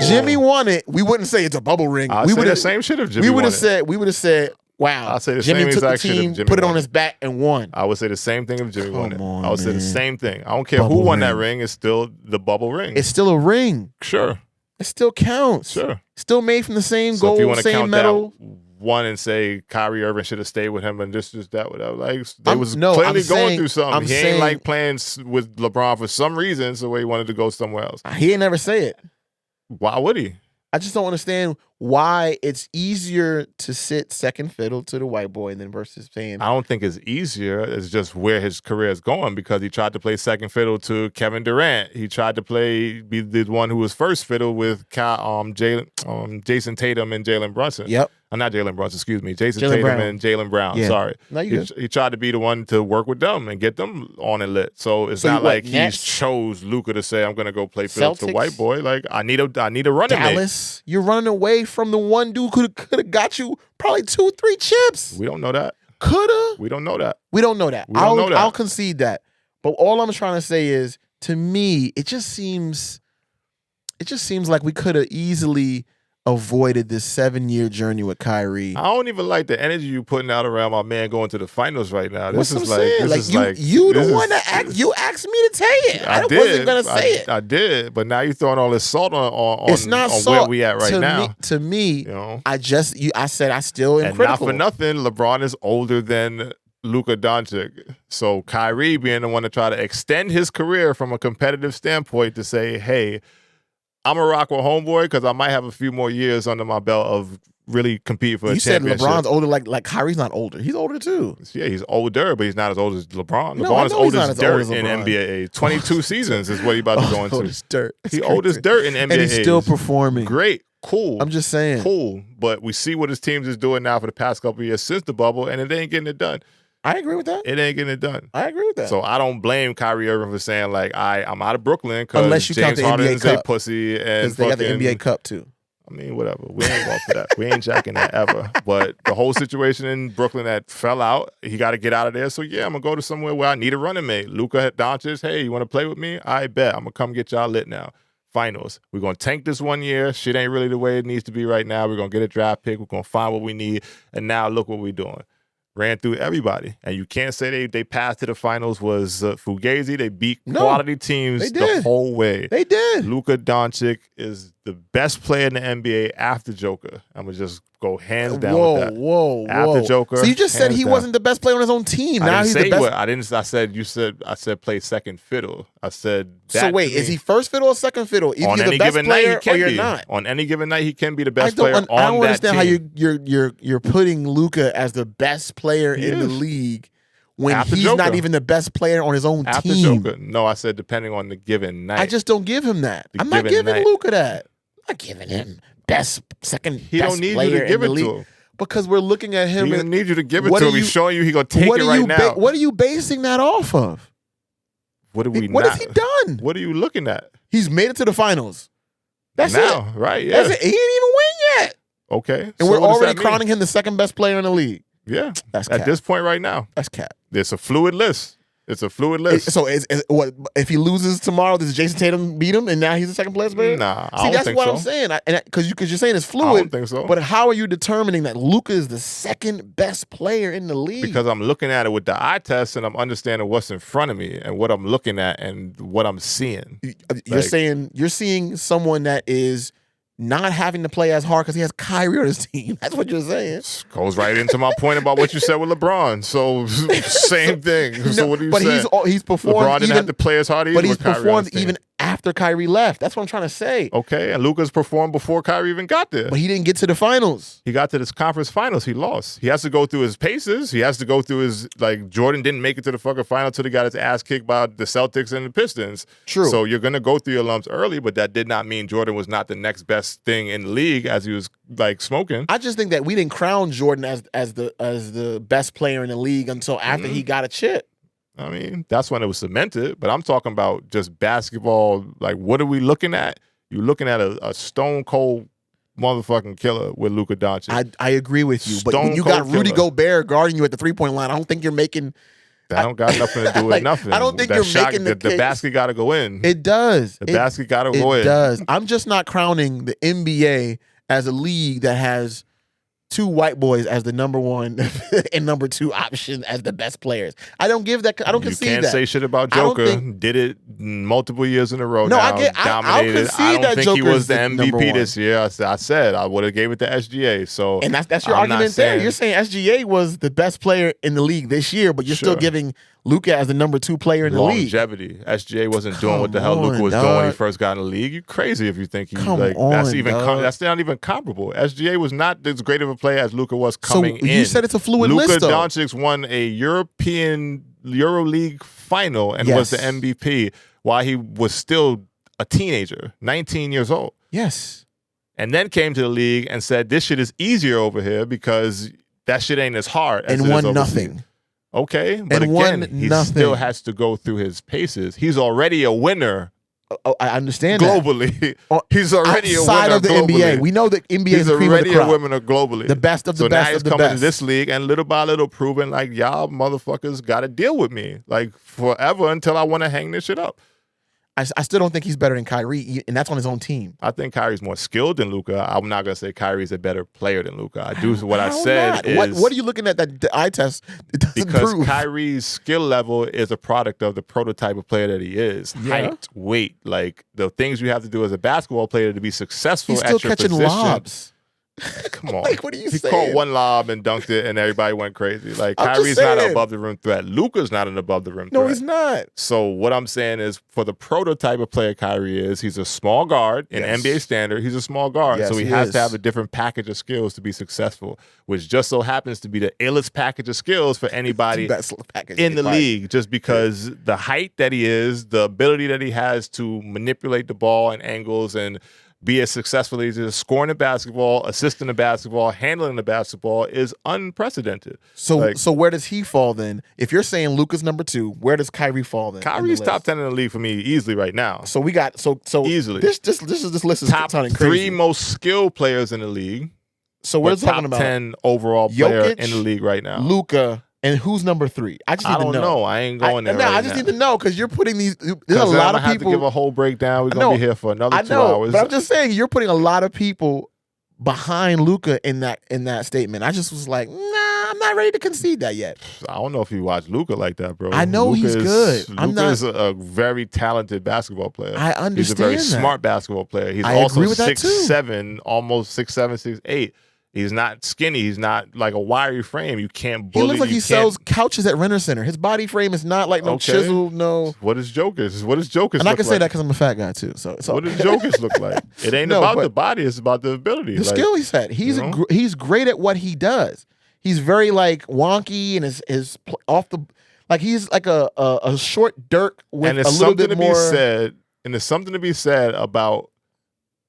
Jimmy won it, we wouldn't say it's a bubble ring. We would have the same shit if Jimmy won it. We would have said, wow. I'll say the Jimmy same took exact the team, shit if Jimmy put it won on his back and won. I would say the same thing if Jimmy won it. On, I would say the same thing. I don't care who won that ring. It's still the bubble ring. It's still a ring. Sure. It still counts. Sure. Still made from the same so gold, if you want to same count metal. That one and say Kyrie Irving should have stayed with him and just that, whatever. Like they was clearly going through something. He ain't like playing with LeBron for some reason, so he wanted to go somewhere else. He ain't never say it. Why would he? I just don't understand why it's easier to sit second fiddle to the white boy than versus paying. I don't think it's easier. It's just where his career is going because he tried to play second fiddle to Kevin Durant. He tried to be the one who was first fiddle with Jason Tatum and Jalen Brunson. Yep. Not Jalen Brunson, excuse me. Jason Tatum and Jalen Brown. Yeah. Sorry. No, he tried to be the one to work with them and get them on and lit. So it's not like he chose Luka to say, I'm going to go play fiddle to white boy. Like, I need a running Dallas, you're running away from the one dude who could have got you probably 2-3 chips. We don't know that. Coulda. We don't know that. We don't know that. I'll concede that. But all I'm trying to say is, to me, it just seems like we could have easily avoided this 7-year journey with Kyrie. I don't even like the energy you putting out around my man going to the finals right now. This What's is I'm like, saying? this is like you the one that asked me to say it. I wasn't gonna say it. I did, but now you're throwing all this salt on It's not on salt. where we at right now. To me, you know, I said I still am and critical. not for nothing, LeBron is older than Luka Doncic. So Kyrie being the one to try to extend his career from a competitive standpoint to say, hey, I'm a rock with homeboy because I might have a few more years under my belt of really competing for a championship. You said LeBron's older, like Kyrie's not older. He's older too. Yeah, he's older, but he's not as old as LeBron. No, LeBron is old as dirt as in LeBron. NBA. 22 seasons is what he's about to go into. Old as dirt. He old as dirt in NBA. And he's still performing. Great. Cool. I'm just saying. Cool. But we see what his teams is doing now for the past couple of years since the bubble, and it ain't getting it done. I agree with that. It ain't getting it done. I agree with that. So I don't blame Kyrie Irving for saying, like, I'm out of Brooklyn Unless because you count James the Harden NBA is a Cup. pussy. And Because they got the NBA Cup too. I mean, whatever. We ain't going for that. We ain't jacking that ever. But the whole situation in Brooklyn that fell out, he got to get out of there. So, yeah, I'm going to go to somewhere where I need a running mate. Luka Doncic, hey, you want to play with me? I bet. I'm going to come get y'all lit now. Finals. We're going to tank this 1 year. Shit ain't really the way it needs to be right now. We're going to get a draft pick. We're going to find what we need. And now look what we're doing. Ran through everybody. And you can't say they passed to the finals was Fugazi. They beat quality teams the whole way. They did. Luka Doncic is the best player in the NBA after Joker. I'm going to just go hands down with that. Whoa. After Joker. So you just said he wasn't the best player on his own team. Now he's the best. I said play second fiddle. I said that. So wait, is he first fiddle or second fiddle? Either on you're any the best given player night, he can or you're be. not. On any given night, he can be the best player on that team. I don't understand how you're putting Luka as the best player in the league when After he's Joker. not even the best player on his own After team. Joker. No, I said depending on the given night. I just don't give him that. I'm not giving Luka that. I'm not giving him second He best don't need player you to give in the it league. to him. Because we're looking at him. He don't need you to give it what to are him. He's showing you he gonna take what it are right you now. What are you basing that off of? What What has he done? What are you looking at? He's made it to the finals. That's now, it. right? Yeah. That's it. He didn't even win yet. Okay. And so we're what does already that mean? crowning him the second best player in the league. Yeah. That's at cap. this point right now. That's cap. It's a fluid list. It's a fluid list. So what if he loses tomorrow? Does Jason Tatum beat him and now he's the second place player? Nah, I See, don't that's think what so. I'm saying. Because you're saying it's I fluid. don't think so. But how are you determining that Luka is the second best player in the league? Because I'm looking at it with the eye test and I'm understanding what's in front of me and what I'm looking at and what I'm seeing. You're saying you're seeing someone that is not having to play as hard because he has Kyrie on his team. That's what you're saying. Goes right into my point about what you said with LeBron. So same thing. So what do you say? But he's performed. LeBron didn't have to play as hard either. But he's with Kyrie on performed his team. even after Kyrie left. That's what I'm trying to say. Okay, and Luka's performed before Kyrie even got there. But he didn't get to the finals. He got to this conference finals. He lost. He has to go through his paces. He has to go through his, like, Jordan didn't make it to the fucking final until he got his ass kicked by the Celtics and the Pistons. True. So you're going to go through your lumps early, but that did not mean Jordan was not the next best thing in the league as he was, like, smoking. I just think that we didn't crown Jordan as the best player in the league until after he got a chip. I mean, that's when it was cemented. But I'm talking about just basketball. Like, what are we looking at? You're looking at a stone cold motherfucking killer with Luka Doncic. I agree with you. But Stone when you got cold Rudy killer. Gobert guarding you at the 3-point line, I don't think you're making. That don't got nothing to do with like, nothing. I don't think that you're shot, making the case. basket got to go in. It does. The basket got to go in. It does. I'm just not crowning the NBA as a league that has two white boys as the number one and number two option as the best players. I don't give that. I don't concede that. You can't say shit about I don't Joker. think- Did it multiple years in a row. No, now, I get- I'll dominated. concede I don't that think he Joker was is the the number MVP one. this year. I said I would have gave it to SGA. So And that's your I'm not argument there. saying- You're saying SGA was the best player in the league this year, but you're still Sure. giving Luka as the number 2 player in the league. longevity. SGA wasn't doing what the Come hell Luka on, was doing when he dog. first got in the league. You crazy if you think he Come like on, dog. that's not even comparable. SGA was not as great of a player as Luka was coming in. you said it's a fluid Luka list, though. Doncic won a European EuroLeague final and was the Yes. MVP while he was still a teenager, 19 years old. Yes. And then came to the league and said, this shit is easier over here because that shit ain't as hard as And it is won overseas." nothing. Okay, but And won again, he nothing. still has to go through his paces. He's already a winner Oh, I understand that. globally. Oh, He's already a winner Outside of the globally. NBA. We know that NBA is He's the cream of already the a crop. winner globally. The best of the so best now he's of the coming best. to this league and little by little proving like y'all motherfuckers got to deal with me like forever until I want to hang this shit up. I still don't think he's better than Kyrie, and that's on his own team. I think Kyrie's more skilled than Luka. I'm not gonna say Kyrie's a better player than Luka. I do what I said is what are you looking at that the eye test? It doesn't because prove. Kyrie's skill level is a product of the prototype of player that he is. Yeah. Height, weight, like the things you have to do as a basketball player to be successful He's still at your catching position. lobs. Come on. Like, what are you he saying? caught one lob and dunked it, and everybody went crazy. Like, I'm just Kyrie's not an saying. above the rim threat. Luka's not an above the rim threat. No, he's not. So what I'm saying is, for the prototype of player Kyrie is, he's a small guard in Yes. NBA standard. He's a small guard, Yes, so he he has is. to have a different package of skills to be successful, which just so happens to be the illest package of skills for anybody Best package in the right. league, just because the height that he is, the ability that he has to manipulate the ball and angles and be as successful as he is scoring the basketball, assisting the basketball, handling the basketball is unprecedented. So Like, so where does he fall then? If you're saying Luka's number 2, where does Kyrie fall then? Kyrie's top 10 in the league for me easily right now. So we got so Easily. This list is Top sounding 3 crazy. most skilled players in the league. So we're but talking top about 10 overall player Jokic, in the league right now. Luka, and who's number 3? I just need I don't to know. I ain't going there. I right just now. need to know because you're putting these. There's a 'Cause then lot I'm of gonna have people. to give a whole breakdown. We're I gonna be know. here for another I 2 know, hours. but I'm just saying you're putting a lot of people behind Luka in that statement. I just was like, nah, I'm not ready to concede that yet. I don't know if you watch Luka like that, bro. I know he's good. I'm Luka is a very talented basketball player. I understand He's a very that. smart basketball player. He's I also agree with that too. 6'7", almost 6'7", 6'8". He's not skinny. He's not like a wiry frame. You can't bully. He looks like you he can't- sells couches at Renter Center. His body frame is not like no Okay. chisel, no. What is Jokic? What does Jokic And I look can say like? that because I'm a fat guy too. So What does Jokic look like? It ain't No, about but- the body. It's about the ability. the Like, skill he's had. He's you know? he's great at what he does. He's very like wonky and is off the like he's like a short Dirk with and a there's little something bit to more. be said. And there's something to be said about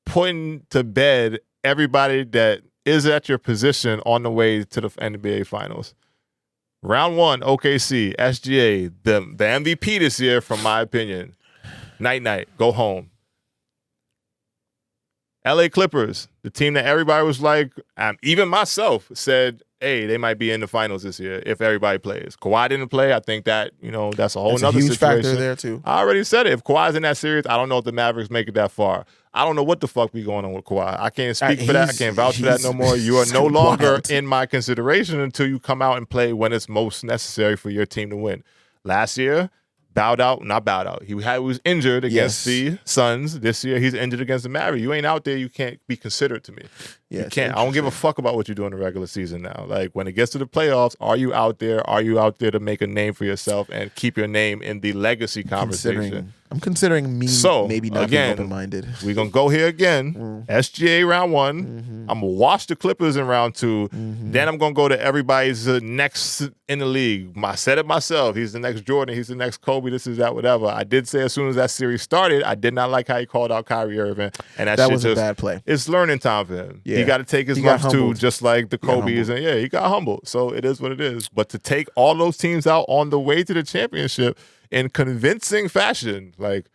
putting to bed everybody that is at your position on the way to the NBA Finals. Round 1, OKC, SGA, the MVP this year, from my opinion. Night, go home. LA Clippers, the team that everybody was like, even myself said, hey, they might be in the finals this year if everybody plays. Kawhi didn't play. I think that, that's a whole That's a nother huge situation. factor there too. I already said it. If Kawhi's in that series, I don't know if the Mavericks make it that far. I don't know what the fuck be going on with Kawhi. I can't speak for that. I can't vouch for that no more. You are no he's longer wild. in my consideration until you come out and play when it's most necessary for your team to win. Last year, not bowed out. He was injured against the Suns. This year, he's injured against the Mavericks. You ain't out there, you can't be considered to me. Yeah, you it's can't. I don't give a fuck about what you do in the regular season now. Like, when it gets to the playoffs, are you out there? Are you out there to make a name for yourself and keep your name in the legacy conversation? I'm considering me So, maybe not again, being open-minded. We're going to go here again. SGA round 1. I'm going to watch the Clippers in round 2. Then I'm going to go to everybody's next in the league. I said it myself. He's the next Jordan. He's the next Kobe. This is that, whatever. I did say as soon as that series started, I did not like how he called out Kyrie Irving. And that shit was a bad play. It's learning time for him. Yeah. He got to take his He got lumps too, humbled. just like the got Kobe's. And he got humbled. So it is what it is. But to take all those teams out on the way to the championship in convincing fashion, like,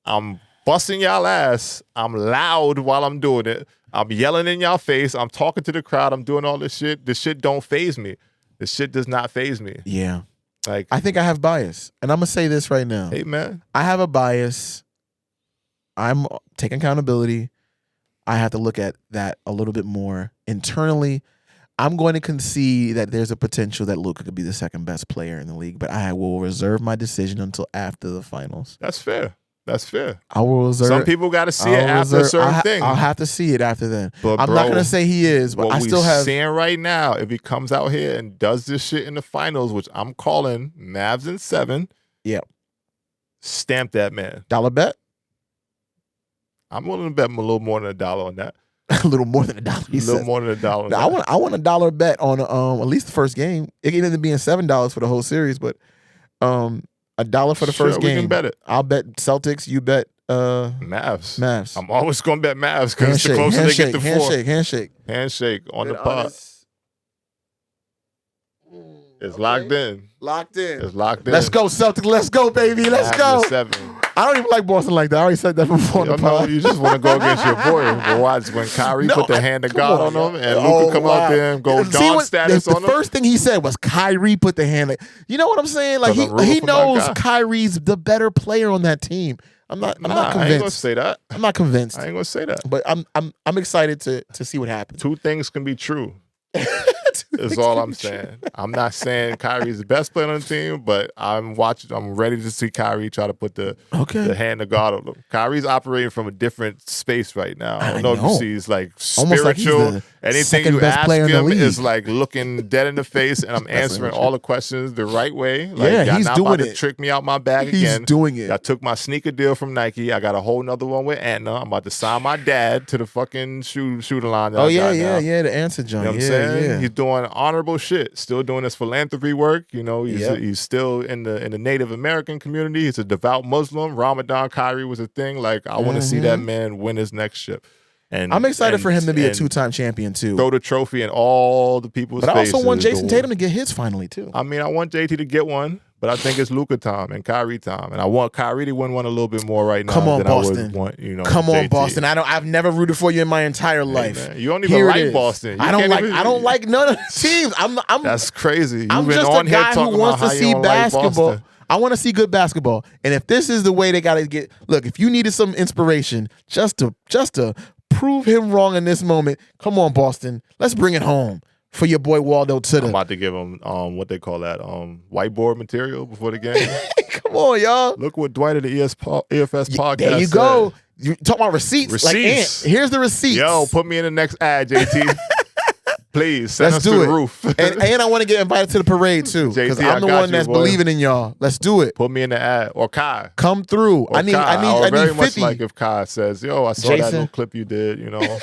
I'm busting y'all ass. I'm loud while I'm doing it. I'm yelling in y'all face. I'm talking to the crowd. I'm doing all this shit. This shit don't faze me. This shit does not faze me. Yeah. Like, I think I have bias. And I'm going to say this right now. hey, man. I have a bias. I'm taking accountability. I have to look at that a little bit more internally. I'm going to concede that there's a potential that Luka could be the second best player in the league, but I will reserve my decision until after the finals. That's fair. That's fair. I will reserve. Some people got to see it after a certain thing. I'll have to see it after then. But I'm not going to say he is, but what I still have. Saying right now, if he comes out here and does this shit in the finals, which I'm calling Mavs in 7, Yep. Stamp that man. Dollar bet? I'm willing to bet him a little more than $1 on that. A little more than $1. A little more than $1 on that. I want a dollar bet on at least the first game. It can end up being $7 for the whole series, but $1 for the first game. We can bet it. I'll bet Celtics. You bet Mavs. Mavs. I'm always going to bet Mavs because the closer they get to 4. Handshake On the pot. It's locked in. Locked in. It's locked in. Let's go, Celtics. Let's go, baby. Let's Mavs go. in 7. I don't even like Boston like that. I already said that before. You know, you just want to go against your boy. But watch when Kyrie put the hand of God on him and Luka come out there and go Don status on him. The first thing he said was Kyrie put the hand. You know what I'm saying? Like he knows Kyrie's the better player on that team. I'm not I ain't gonna convinced. say that. I'm not convinced. I ain't gonna say that. But I'm excited to see what happens. Two things can be true. Is all I'm saying. I'm not saying Kyrie's the best player on the team, but I'm ready to see Kyrie try to put the hand of God on him. Kyrie's operating from a different space right now. I don't know if you see he's like spiritual. Like anything you ask him is like looking dead in the face, and I'm answering all the questions the right way. Like, yeah, he's not doing about it. to trick me out my bag again. He's doing it. I took my sneaker deal from Nike. I got a whole nother one with Antna. I'm about to sign my dad to the fucking shooter line. The answer joint. You know what I'm saying? He's doing honorable shit. Still doing his philanthropy work. You know, he's still in the Native American community. He's a devout Muslim. Ramadan Kyrie was a thing. Like, I want to see that man win his next ship. And I'm excited for him to be a 2-time champion too. Throw the trophy in all the people's faces. But I also want Jason Tatum to get his finally too. I mean, I want JT to get one, but I think it's Luka time and Kyrie time, and I want Kyrie to win one a little bit more right now. Come on, than Boston. I would want, you know. Come on, JT. Boston. I've never rooted for you in my entire life. Man, you don't even like Boston. I don't like none of the teams. That's crazy. I'm been just on a guy here who wants to see basketball. Like I want to see good basketball, and if this is the way they got to get, look, if you needed some inspiration just to prove him wrong in this moment, come on, Boston. Let's bring it home for your boy Waldo to I'm about to give him what they call that whiteboard material before the game. Come on, y'all. Look what Dwight of the EFS podcast There you said. go. You talk about receipts. Like, here's the receipts. Yo, put me in the next ad, JT. Please send us do to it. the roof. and I want to get invited to the parade too, because JT, I'm the one that's believing in y'all. Let's do it. Put me in the ad, or Kai. Come through. Or I need very 50. much like if Kai says, "Yo, I saw that little clip you did." You know,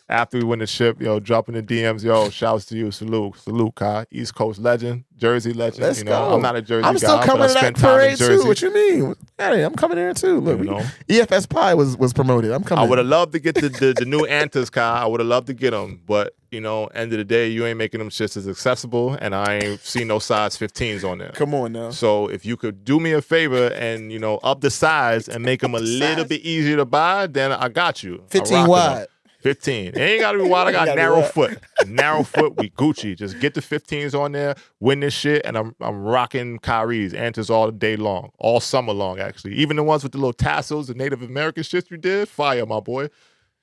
after we win the ship, yo, dropping the DMs, yo, shouts to you, salute, Kai, East Coast legend, Jersey legend. Let's go. I'm not a Jersey guy. I'm still coming to that parade too. What you mean? Hey, I'm coming there too. Look, EFS Pie was promoted. I'm coming. I would have loved to get the new Antas, Kai. I would have loved to get them, but you know, end of the day, you ain't making them shits as accessible, and I ain't seen no size 15s on there. Come on now. So if you could do me a favor and up the size and make them a little bit easier to buy, then I got you. 15 wide. 15. It ain't gotta be wide. I got narrow foot. Narrow foot. We Gucci. Just get the 15s on there. Win this shit, and I'm rocking Kyrie's Antas all day long, all summer long actually. Even the ones with the little tassels, the Native American shit you did, fire, my boy.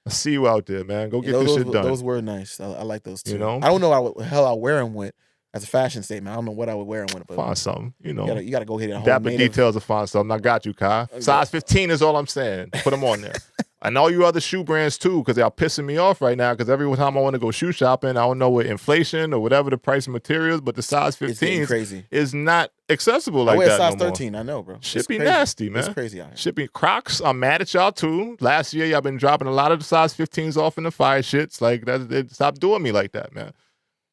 I see you out there, man. Go get this shit done. Those were nice. I like those too. You know? I don't know what the hell I'll wear them with as a fashion statement. I don't know what I would wear them with. But find something. You know. You gotta go hit it. Dapper details to find something. I got you, Kai. Size 15 is all I'm saying. Put them on there. And all you other shoe brands too, because they're pissing me off right now. Because every time I want to go shoe shopping, I don't know what inflation or whatever the price of materials, but the size 15 is not accessible like that. I wear size no 13. More. I know, bro. Shit be nasty, man. It's crazy out here. Shit be Crocs. I'm mad at y'all too. Last year, y'all been dropping a lot of the size 15s off in the fire shits. Like that, stop doing me like that, man.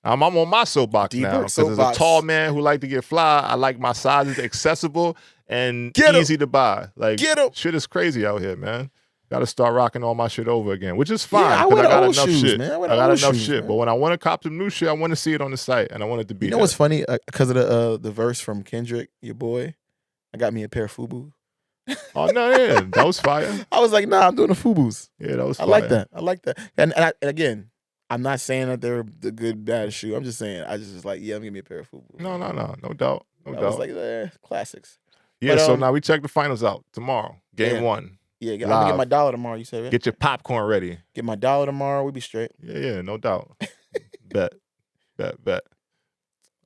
I'm on my soapbox D now Burke because as a tall man who like to get fly, I like my sizes accessible and easy to buy. Like shit is crazy out here, man. Got to start rocking all my shit over again, which is fine because I got enough shit. I got enough shit. But when I want to cop some new shit, I want to see it on the site, and I want it to be. You know what's funny? Because of the verse from Kendrick, your boy, I got me a pair of FUBU. Oh no, yeah, that was fire. I was like, nah, I'm doing the FUBUs. Yeah, that was fire. I like that. And again, I'm not saying that they're the good bad shoe. I'm just saying I just like, yeah, I'm gonna give me a pair of FUBU. No doubt. I was like, classics. Yeah, but, so now we check the finals out tomorrow. Game 1. Yeah, I'm gonna get my dollar tomorrow. You said, right? Get your popcorn ready. Get my dollar tomorrow. We be straight. Yeah, no doubt. Bet.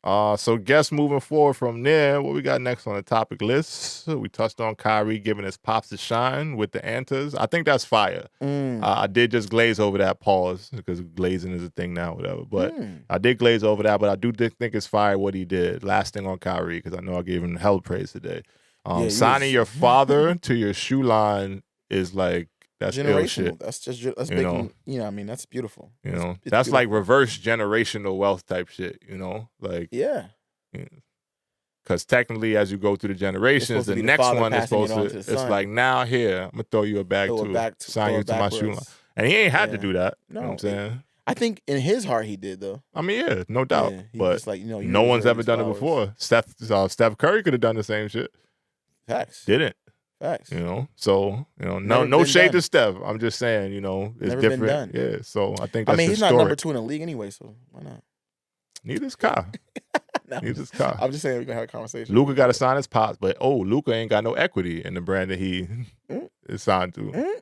So guess moving forward from there, what we got next on the topic list? We touched on Kyrie giving his pops a shine with the Antas. I think that's fire. I did just glaze over that pause because glazing is a thing now, whatever. But I did glaze over that, but I do think it's fire what he did. Last thing on Kyrie, because I know I gave him hell praise today. Signing your father to your shoe line is like, that's ill shit. That's big. You know, I mean, that's beautiful. You know, that's beautiful. Like reverse generational wealth type shit. You know, like because technically, as you go through the generations, the next one is supposed to. It's like now here, I'm gonna throw you a bag too, sign you to my shoe line, and he ain't had to do that. No, you know what I'm saying. I think in his heart he did though. I mean, yeah, no doubt. But like, no one's ever done it before. Steph Curry could have done the same shit. Facts. Didn't. Facts. You know, so no shade to Steph. I'm just saying, it's different. Yeah. So I think that's he's not historic. number 2 in the league anyway. So why not? Neither is Kai. No, Neither is Kai. I'm just saying we're gonna have a conversation. Luka got to sign his pops, but Luka ain't got no equity in the brand that he is signed to.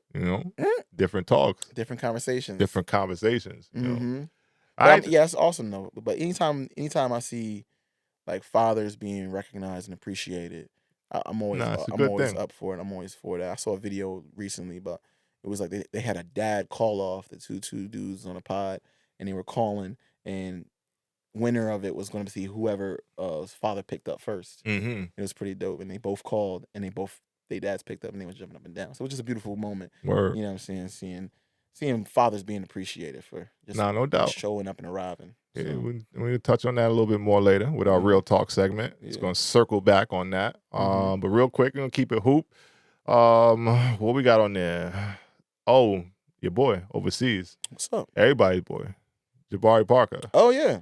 Different talks, different conversations. different conversations. Yeah, it's awesome though. But anytime I see like fathers being recognized and appreciated, I'm always up for it. I'm always for that. I saw a video recently, but it was like they had a dad call off the two dudes on a pod, and they were calling, and winner of it was going to see whoever his father picked up first. It was pretty dope, and they both called, and their dads picked up, and they were jumping up and down. So it was just a beautiful moment. Word. You know what I'm saying? Seeing fathers being appreciated for just no doubt showing up and arriving. So. Yeah, we'll touch on that a little bit more later with our Real Talk segment. It's going to circle back on that. But real quick, we're going to keep it hoop. What we got on there? Oh, your boy overseas. What's up? Everybody's boy. Jabari Parker. Oh, yeah.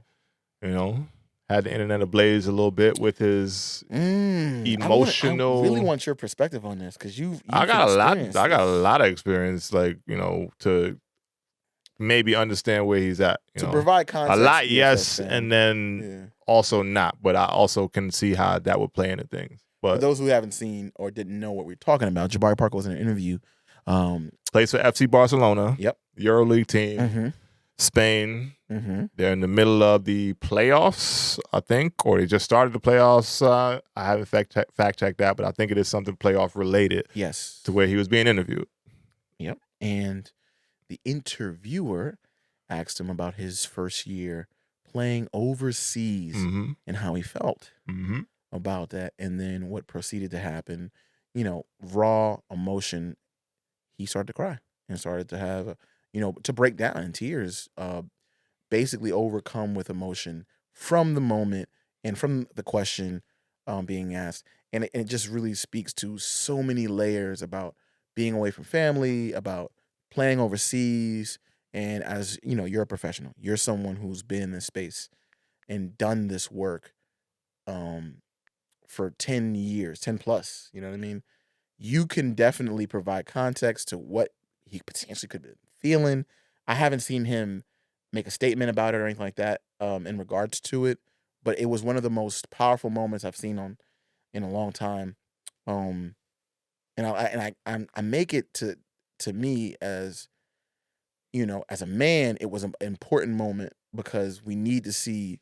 Had the internet ablaze a little bit with his emotional. I really want your perspective on this because I got a lot of experience, like to maybe understand where he's at. To provide context. A lot, yes, and then also not. But I also can see how that would play into things. But for those who haven't seen or didn't know what we're talking about, Jabari Parker was in an interview. Plays for FC Barcelona. Yep. EuroLeague team. Spain. They're in the middle of the playoffs, I think, or they just started the playoffs. I haven't fact checked that, but I think it is something playoff related. Yes. To where he was being interviewed. Yep. And the interviewer asked him about his first year playing overseas and how he felt about that. And then what proceeded to happen, raw emotion. He started to cry and started to have, to break down in tears, basically overcome with emotion from the moment and from the question being asked. And it just really speaks to so many layers about being away from family, about playing overseas. And as you're a professional, you're someone who's been in this space and done this work for 10 years, 10 plus, you know what I mean? You can definitely provide context to what he potentially could be feeling. I haven't seen him make a statement about it or anything like that in regards to it, but it was one of the most powerful moments I've seen in a long time. And I make it to me as as a man, it was an important moment because we need to see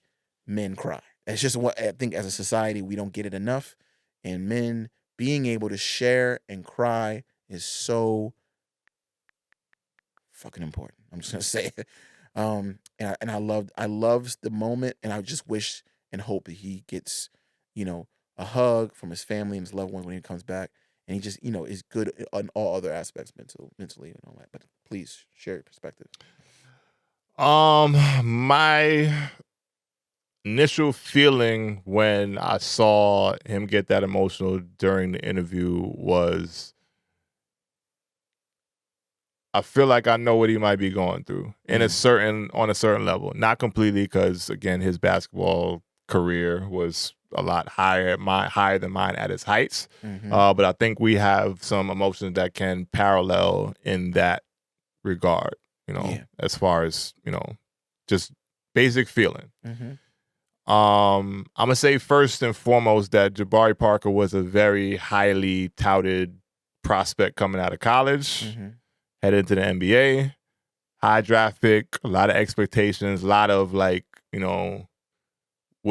men cry. It's just what I think as a society we don't get it enough, and men being able to share and cry is so fucking important. I'm just gonna say it. And I loved the moment, and I just wish and hope that he gets, a hug from his family and his loved ones when he comes back, and he just, is good on all other aspects, mentally and all that. But please share your perspective. My initial feeling when I saw him get that emotional during the interview was, I feel like I know what he might be going through on a certain level. Not completely, because again, his basketball career was a lot higher than mine at its heights. But I think we have some emotions that can parallel in that regard. As far as just basic feeling. I'm gonna say first and foremost that Jabari Parker was a very highly touted prospect coming out of college. Headed into the NBA, high draft pick, a lot of expectations, a lot of what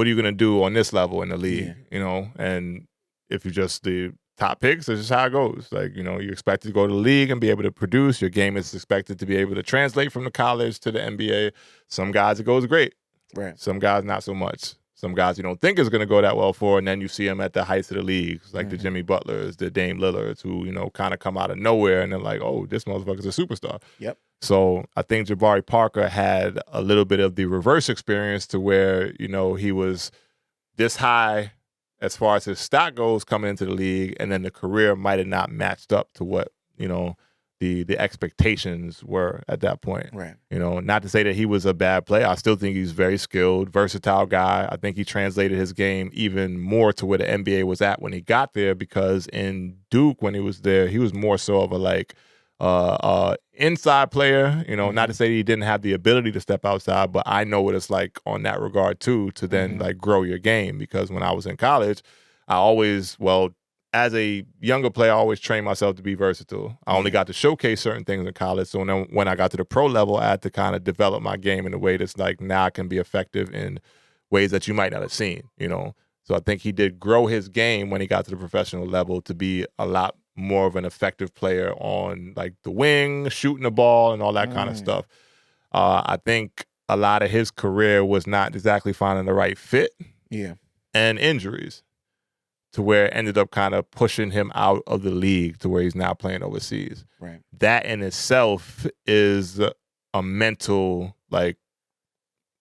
are you going to do on this level in the league, and if you're just the top picks, that's just how it goes. You're expected to go to the league and be able to produce. Your game is expected to be able to translate from the college to the NBA. Some guys, it goes great. Right. Some guys, not so much. Some guys you don't think is going to go that well for, and then you see them at the heights of the leagues, like the Jimmy Butlers, the Dame Lillards, who, kind of come out of nowhere, and they're like, oh, this motherfucker's a superstar. Yep. So I think Jabari Parker had a little bit of the reverse experience to where, he was this high as far as his stock goes coming into the league, and then the career might have not matched up to what, the expectations were at that point. Right. Not to say that he was a bad player. I still think he's very skilled, versatile guy. I think he translated his game even more to where the NBA was at when he got there, because in Duke, when he was there, he was more so of a inside player, you know, not to say he didn't have the ability to step outside, but I know what it's like on that regard too, to then like grow your game. Because when I was in college, I always, as a younger player, I always trained myself to be versatile. I only got to showcase certain things in college. So when I got to the pro level, I had to kind of develop my game in a way that's like now I can be effective in ways that you might not have seen, you know. So I think he did grow his game when he got to the professional level to be a lot more of an effective player on like the wing, shooting the ball and all that kind of stuff. I think a lot of his career was not exactly finding the right fit. Yeah. And injuries to where it ended up kind of pushing him out of the league to where he's now playing overseas. Right. That in itself is a mental, like,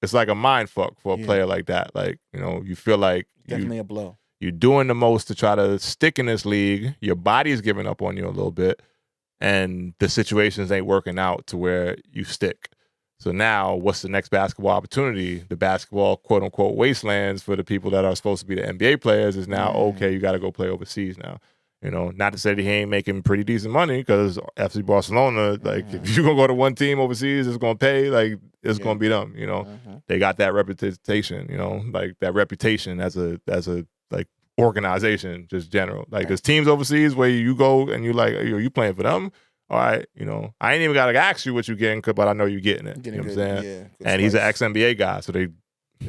it's like a mind fuck for a player like that. Like, you know, you feel like definitely a blow. You're doing the most to try to stick in this league. Your body's giving up on you a little bit, and the situations ain't working out to where you stick. So now, what's the next basketball opportunity? The basketball, quote unquote, wastelands for the people that are supposed to be the NBA players is now, okay, you got to go play overseas now. You know, not to say that he ain't making pretty decent money, because FC Barcelona, like, if you're going to go to one team overseas, it's going to pay, like, it's going to be them, you know. They got that reputation, you know, like that reputation as a like organization, just general. Like, there's teams overseas where you go and you like, yo, you playing for them? All right, you know, I ain't even got to ask you what you're getting, but I know you're getting it. You know what I'm saying? Yeah, and he's an ex-NBA guy, so they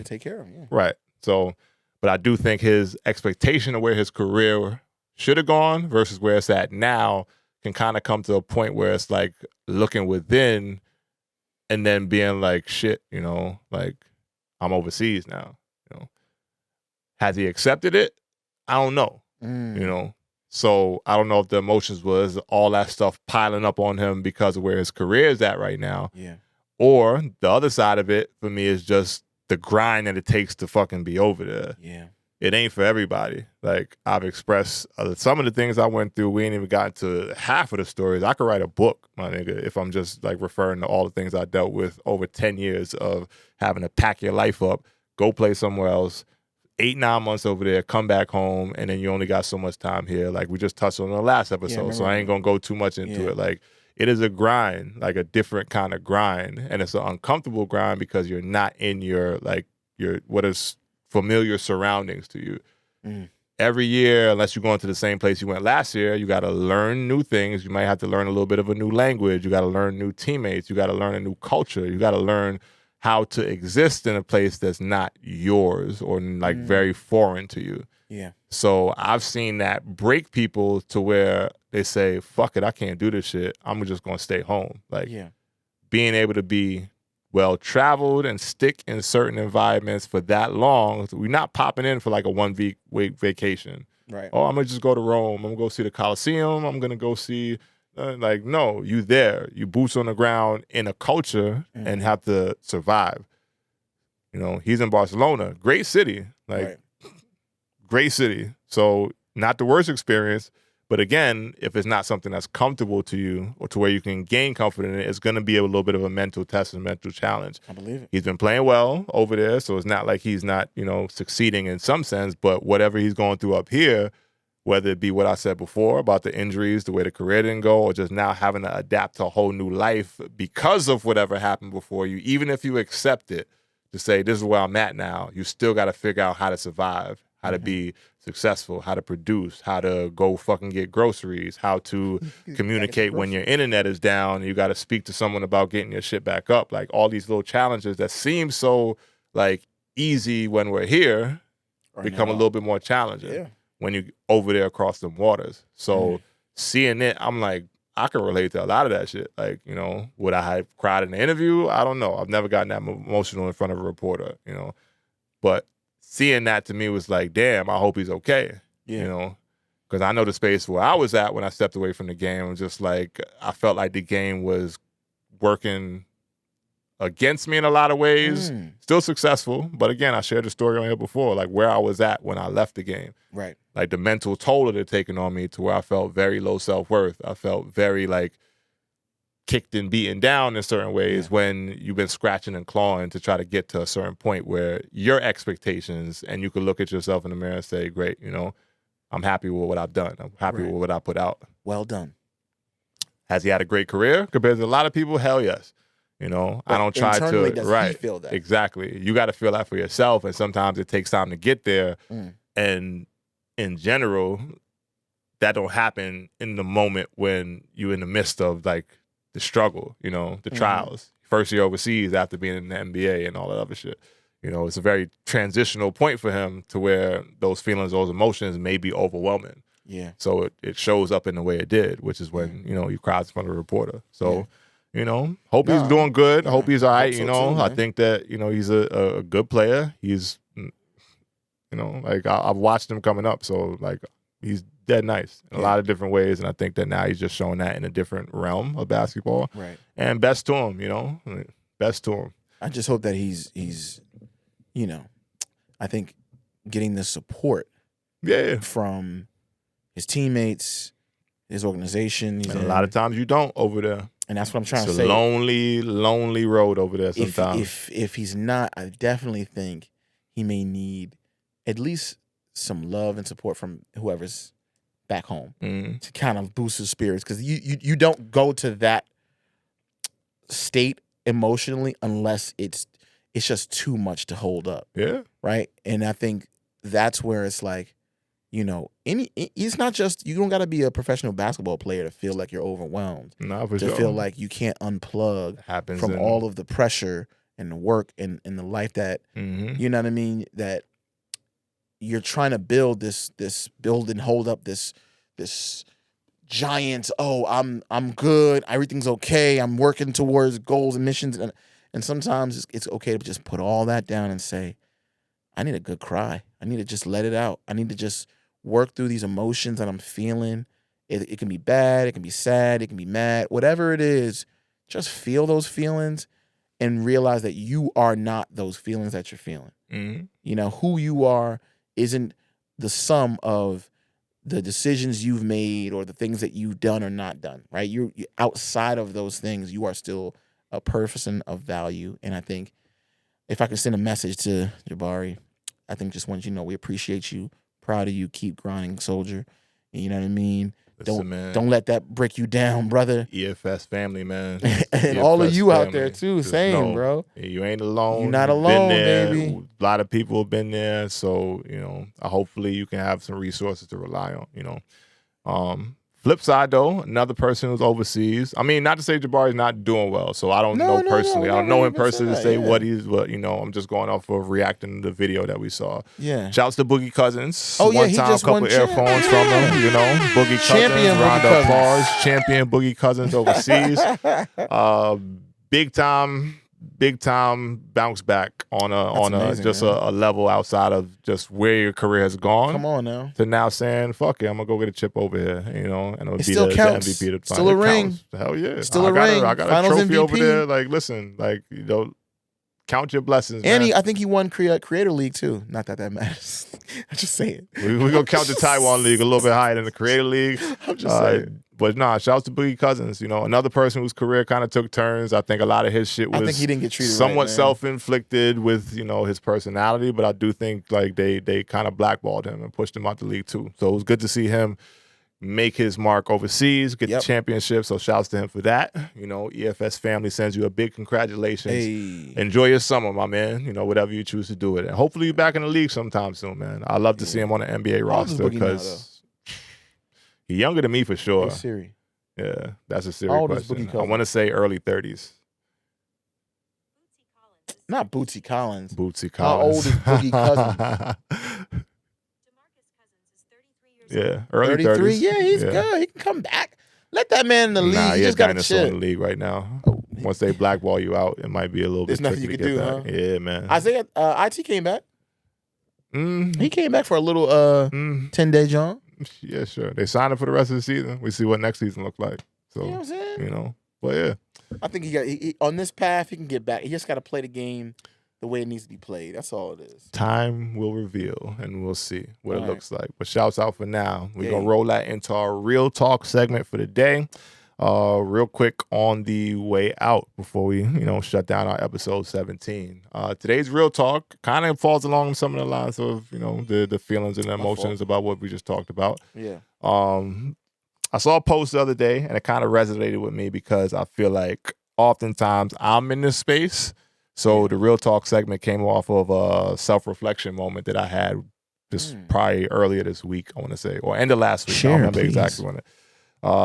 take care of him. Yeah. Right. So, but I do think his expectation of where his career should have gone versus where it's at now can kind of come to a point where it's like looking within and then being like, shit, you know, like, I'm overseas now. You know, has he accepted it? I don't know. You know, so I don't know if the emotions was all that stuff piling up on him because of where his career is at right now. Yeah. Or the other side of it for me is just the grind that it takes to fucking be over there. Yeah. It ain't for everybody. Like, I've expressed some of the things I went through. We ain't even gotten to half of the stories. I could write a book, my nigga, if I'm just like referring to all the things I dealt with over 10 years of having to pack your life up, go play somewhere else, 8-9 months over there, come back home, and then you only got so much time here. Like we just touched on the last episode, so I ain't gonna go too much into it. Like, it is a grind, like a different kind of grind, and it's an uncomfortable grind because you're not in your what is familiar surroundings to you. Every year, unless you're going to the same place you went last year, you got to learn new things. You might have to learn a little bit of a new language. You got to learn new teammates. You got to learn a new culture. You got to learn how to exist in a place that's not yours or like very foreign to you. Yeah. So I've seen that break people to where they say, fuck it, I can't do this shit. I'm just going to stay home. Like, being able to be well-traveled and stick in certain environments for that long. We're not popping in for like a 1 week vacation. Right. Oh, I'm going to just go to Rome. I'm going to go see the Colosseum. I'm going to go see, like, no, you there. You boots on the ground in a culture and have to survive. You know, he's in Barcelona. Great city. Like, great city. So not the worst experience. But again, if it's not something that's comfortable to you or to where you can gain comfort in it, it's going to be a little bit of a mental test and mental challenge. I believe it. He's been playing well over there, so it's not like he's not, you know, succeeding in some sense. But whatever he's going through up here, whether it be what I said before about the injuries, the way the career didn't go, or just now having to adapt to a whole new life because of whatever happened before you, even if you accept it, to say, this is where I'm at now, you still got to figure out how to survive, how to be successful, how to produce, how to go fucking get groceries, how to communicate when your internet is down and you got to speak to someone about getting your shit back up. Like, all these little challenges that seem so like easy when we're here become a little bit more challenging when you over there across them waters. So seeing it, I'm like, I can relate to a lot of that shit. Like, you know, would I have cried in the interview? I don't know. I've never gotten that emotional in front of a reporter, you know, but seeing that to me was like, damn, I hope he's okay. You know, because I know the space where I was at when I stepped away from the game was just like, I felt like the game was working against me in a lot of ways. Still successful, but again, I shared the story on here before, like where I was at when I left the game. Right. Like the mental toll that it taken on me to where I felt very low self-worth. I felt very like kicked and beaten down in certain ways when you've been scratching and clawing to try to get to a certain point where your expectations, and you could look at yourself in the mirror and say, great, you know, I'm happy with what I've done. I'm happy with what I put out. Well done. Has he had a great career compared to a lot of people? Hell yes. You know, But I don't try internally, to does he feel that? Exactly. You got to feel that for yourself, and sometimes it takes time to get there. And in general, that don't happen in the moment when you're in the midst of like the struggle, you know, the trials. First year overseas after being in the NBA and all that other shit. You know, it's a very transitional point for him to where those feelings, those emotions may be overwhelming. Yeah. So it shows up in the way it did, which is when, you know, you cried in front of a reporter. So, you know, hope he's doing good. Hope he's all right. So You know, too, I man. think that, you know, he's a good player. He's, you know, like I've watched him coming up. So, like, he's dead nice in a lot of different ways. And I think that now he's just showing that in a different realm of basketball. Right. And best to him, you know, best to him. I just hope that he's you know, I think getting the support from his teammates, his organization. And a lot of times you don't over there. And that's what I'm trying to It's say. a lonely, lonely road over there sometimes. If he's not, I definitely think he may need at least some love and support from whoever's back home to kind of boost his spirits. Because you don't go to that state emotionally unless it's just too much to hold up. Yeah. Right? And I think that's where it's like, you know, it's not just, you don't got to be a professional basketball player to feel like you're overwhelmed. No, for to sure. feel like you can't unplug from all of the pressure and the work and the life that, you know what I mean, that you're trying to build build and hold up this giant, I'm good, everything's okay, I'm working towards goals and missions. And sometimes it's okay to just put all that down and say, I need a good cry. I need to just let it out. I need to just work through these emotions that I'm feeling. It can be bad, it can be sad, it can be mad, whatever it is, just feel those feelings and realize that you are not those feelings that you're feeling. You know, who you are isn't the sum of the decisions you've made or the things that you've done or not done, right? You're outside of those things, you are still a person of value. And I think if I could send a message to Jabari, I think just want you to know we appreciate you, proud of you, keep grinding, soldier. You know what I mean? Listen, don't let that break you down, brother. EFS family, man. And EFS all of you family. out there too, Just same, know, bro. You ain't alone. You're not You've alone, been there. baby. A lot of people have been there, so you know. Hopefully, you can have some resources to rely on. You know. Flip side though, another person who's overseas. I mean, not to say Jabari's not doing well, so I don't know personally. I don't know him personally to say what he's. But you know, I'm just going off of reacting to the video that we saw. Yeah. Shouts to Boogie Cousins. Oh yeah, one he time, just couple won earphones from him. You know, Boogie Champion Cousins. Boogie Round of Cousins. applause. Champion Boogie Cousins overseas. Big time bounce back on amazing, a level outside of just where your career has gone. Come on now. To now saying, fuck it, I'm gonna go get a chip over here, you know, and it'll be still the counts. MVP of the Still a ring. Counts. Hell yeah. Still a ring. I got Finals a trophy MVP. over there. Like, listen, like, you know, count your blessings, And man. I think he won Creator League too. Not that matters. I'm just saying. We're gonna count the Taiwan League a little bit higher than the Creator League. I'm just saying. But nah, shouts to Boogie Cousins. You know, another person whose career kind of took turns. I think a lot of his shit was I think he didn't get treated somewhat right, man. self-inflicted with, you know, his personality. But I do think like they kind of blackballed him and pushed him out the league too. So it was good to see him make his mark overseas, get the championship. So shouts to him for that. You know, EFS family sends you a big congratulations. Hey. Enjoy your summer, my man. You know, whatever you choose to do with it. And hopefully you're back in the league sometime soon, man. I'd love to see him on the NBA roster because he's younger than me for sure. Hey, Siri. Yeah, that's a How serious old is question. Boogie I Cousins? want to say early 30s. Not Bootsy Collins. Bootsy How old Collins. is Boogie Cousins? Yeah, early 33? 30s. Yeah, he's good. He can come back. Let that man in the league. Nah, he he a just got to dinosaur in the chill. league right now. Oh, Once they blackball you out, it might be a little There's bit nothing tricky you to can get do, back. Yeah, man. Isaiah, IT came back. Mm, He came back for a little 10-day John. yeah, sure. They signed him for the rest of the season. We see what next season looks like. So, You know what I'm saying? you know, but yeah. I think he on this path, he can get back. He just got to play the game the way it needs to be played. That's all it is. Time will reveal, and we'll see what All it right. looks like. But shouts out for now. We're Yeah. going to roll that into our Real Talk segment for the day. Real quick on the way out before we, you know, shut down our episode 17. Today's Real Talk kind of falls along some of the lines of, you know, the feelings and the emotions about what we just talked about. Yeah. I saw a post the other day, and it kind of resonated with me because I feel like oftentimes I'm in this space. So the Real Talk segment came off of a self-reflection moment that I had just probably earlier this week, I want to say, or end of last week. I don't remember exactly when it.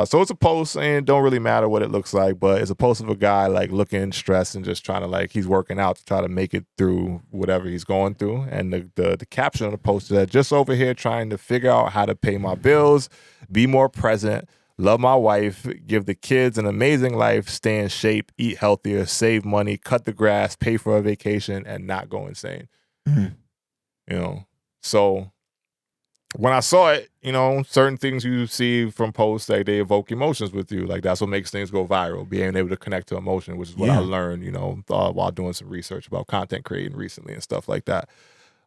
So it's a post, and it don't really matter what it looks like, but it's a post of a guy like looking stressed and just trying to like, he's working out to try to make it through whatever he's going through. And the caption on the post is that just over here trying to figure out how to pay my bills, be more present, love my wife, give the kids an amazing life, stay in shape, eat healthier, save money, cut the grass, pay for a vacation, and not go insane. You know, so when I saw it, you know, certain things you see from posts, like they evoke emotions with you. Like that's what makes things go viral, being able to connect to emotion, which is what I learned, you know, while doing some research about content creating recently and stuff like that.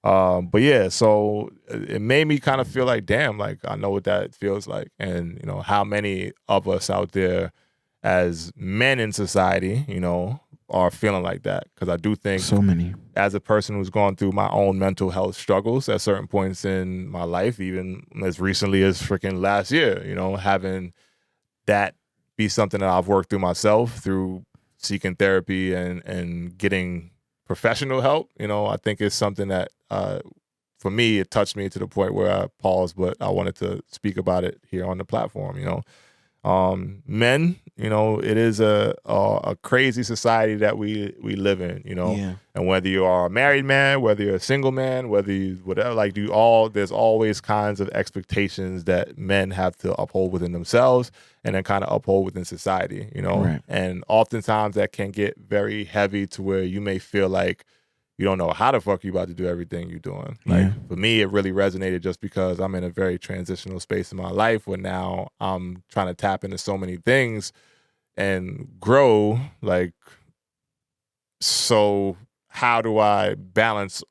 But yeah, so it made me kind of feel like, damn, like I know what that feels like. And, you know, how many of us out there as men in society, you know, are feeling like that. Because I do think so many, as a person who's gone through my own mental health struggles at certain points in my life, even as recently as freaking last year, you know, having that be something that I've worked through myself through seeking therapy and getting professional help, you know, I think it's something that for me, it touched me to the point where I paused, but I wanted to speak about it here on the platform, you know. Men, you know, it is a crazy society that we live in, you know, and whether you are a married man, whether you're a single man, whether you whatever, like there's always kinds of expectations that men have to uphold within themselves and then kind of uphold within society, you know, and oftentimes that can get very heavy to where you may feel like you don't know how the fuck you about to do everything you're doing. Like for me, it really resonated just because I'm in a very transitional space in my life where now I'm trying to tap into so many things and grow. Like, so how do I balance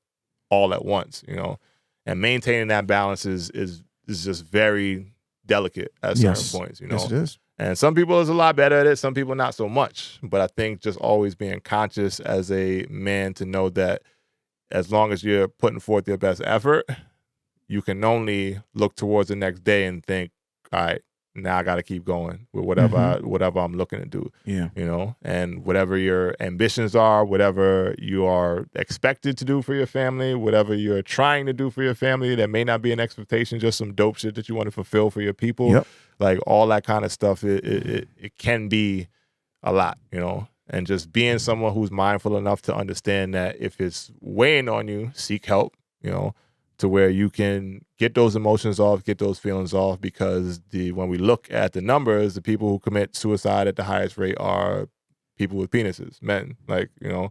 all at once, you know? And maintaining that balance is just very delicate at certain points, you know? Yes, it is. And some people is a lot better at it. Some people not so much. But I think just always being conscious as a man to know that as long as you're putting forth your best effort, you can only look towards the next day and think, all right, now I got to keep going with whatever I'm looking to do. Yeah. You know, and whatever your ambitions are, whatever you are expected to do for your family, whatever you're trying to do for your family, that may not be an expectation, just some dope shit that you want to fulfill for your people. Like all that kind of stuff, it can be a lot, you know, and just being someone who's mindful enough to understand that if it's weighing on you, seek help, you know, to where you can get those emotions off, get those feelings off, because when we look at the numbers, the people who commit suicide at the highest rate are people with penises, men, like, you know.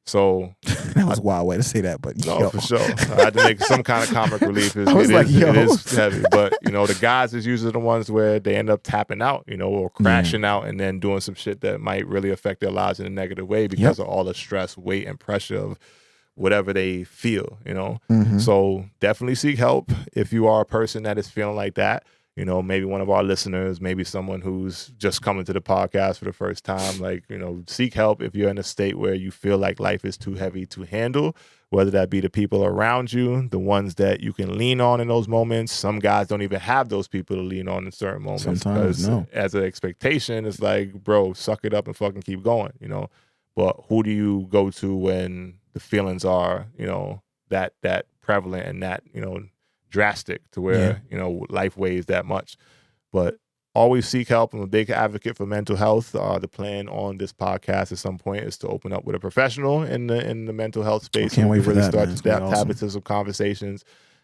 So that was a wild way to say that, but no, for sure. I had to make some kind of comic relief. It is heavy, but you know, the guys is usually the ones where they end up tapping out, you know, or crashing out and then doing some shit that might really affect their lives in a negative way because of all the stress, weight, and pressure of whatever they feel, you know. So definitely seek help if you are a person that is feeling like that. You know, maybe one of our listeners, maybe someone who's just coming to the podcast for the first time, like, you know, seek help if you're in a state where you feel like life is too heavy to handle, whether that be the people around you, the ones that you can lean on in those moments. Some guys don't even have those people to lean on in certain moments. Sometimes, no. As an expectation, it's like, bro, suck it up and fucking keep going, you know. But who do you go to when the feelings are, you know, that prevalent and that, you know, drastic to where, you know, life weighs that much? But always seek help. I'm a big advocate for mental health. The plan on this podcast at some point is to open up with a professional in the mental health space. Can't wait for really that, start man. to tap into some conversations.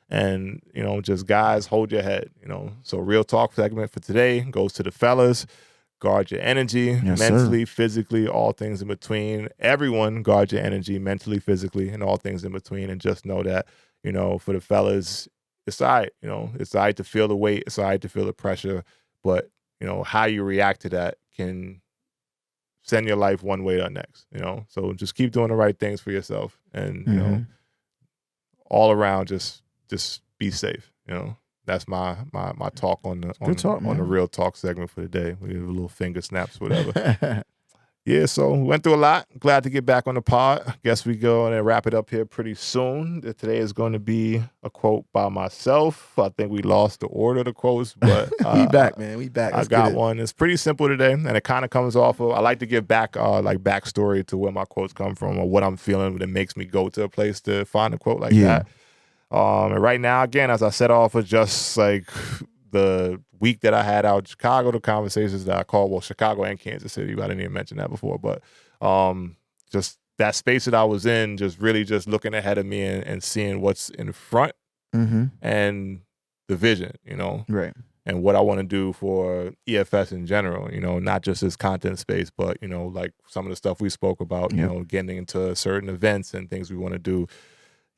And, you know, just guys, hold your head, you know. So Real Talk segment for today goes to the fellas. Guard your energy, mentally, physically, all things in between. Everyone guard your energy, mentally, physically, and all things in between. And just know that, you know, for the fellas, it's all right. You know, it's all right to feel the weight. It's all right to feel the pressure. But, you know, how you react to that can send your life one way or next, you know. So just keep doing the right things for yourself. And, you know, all around, just be safe, you know. That's my talk on the Real Talk segment for the day. We have a little finger snaps, whatever. Yeah, so we went through a lot. Glad to get back on the pod. Guess we go and wrap it up here pretty soon. Today is going to be a quote by myself. I think we lost the order of the quotes, but we back, man. We back. I got one. It's pretty simple today, and it kind of comes off of, I like to give back like backstory to where my quotes come from or what I'm feeling that makes me go to a place to find a quote like that. And right now, again, as I set off with just like the week that I had out in Chicago, the conversations that I called, Chicago and Kansas City, but I didn't even mention that before, but just that space that I was in, just really just looking ahead of me and seeing what's in front and the vision, Right. and what I want to do for EFS in general, not just this content space, but, like some of the stuff we spoke about, getting into certain events and things we want to do.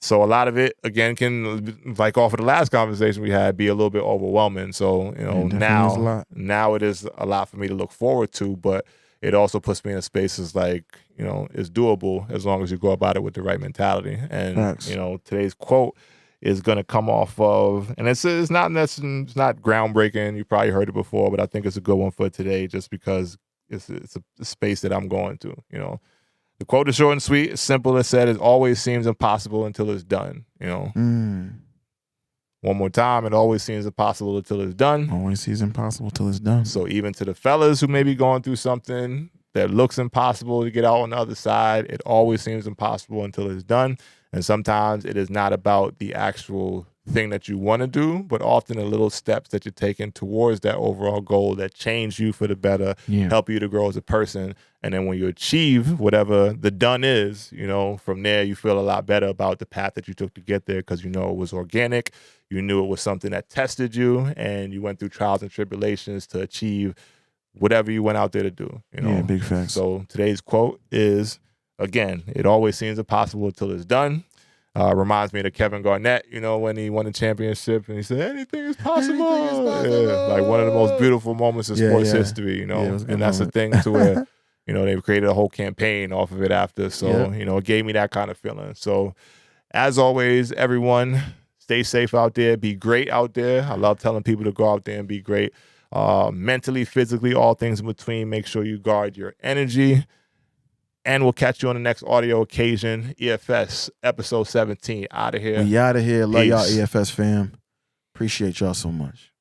So a lot of it, again, can, like off of the last conversation we had, be a little bit overwhelming. So, now it is a lot for me to look forward to, but it also puts me in spaces like, it's doable as long as you go about it with the right mentality. And, today's quote is going to come off of, and it's not groundbreaking. You probably heard it before, but I think it's a good one for today just because it's a space that I'm going to, The quote is short and sweet. It's simple. It said, it always seems impossible until it's done. One more time. It always seems impossible until it's done. Always seems impossible till it's done. So even to the fellas who may be going through something that looks impossible to get out on the other side, it always seems impossible until it's done. And sometimes it is not about the actual thing that you want to do, but often the little steps that you're taking towards that overall goal that change you for the better, help you to grow as a person. And then when you achieve whatever the done is, from there you feel a lot better about the path that you took to get there because it was organic. You knew it was something that tested you, and you went through trials and tribulations to achieve whatever you went out there to do. Yeah, big facts. So today's quote is, again, it always seems impossible until it's done. Reminds me of Kevin Garnett, when he won the championship and he said, anything is possible. Anything is possible. Yeah, like one of the most beautiful moments in sports history, and that's the thing to where, they've created a whole campaign off of it after. So, it gave me that kind of feeling. So as always, everyone, stay safe out there. Be great out there. I love telling people to go out there and be great. Mentally, physically, all things in between. Make sure you guard your energy. And we'll catch you on the next audio occasion. EFS, episode 17. Out of here. We out of here. Love Peace. y'all, EFS fam. Appreciate y'all so much.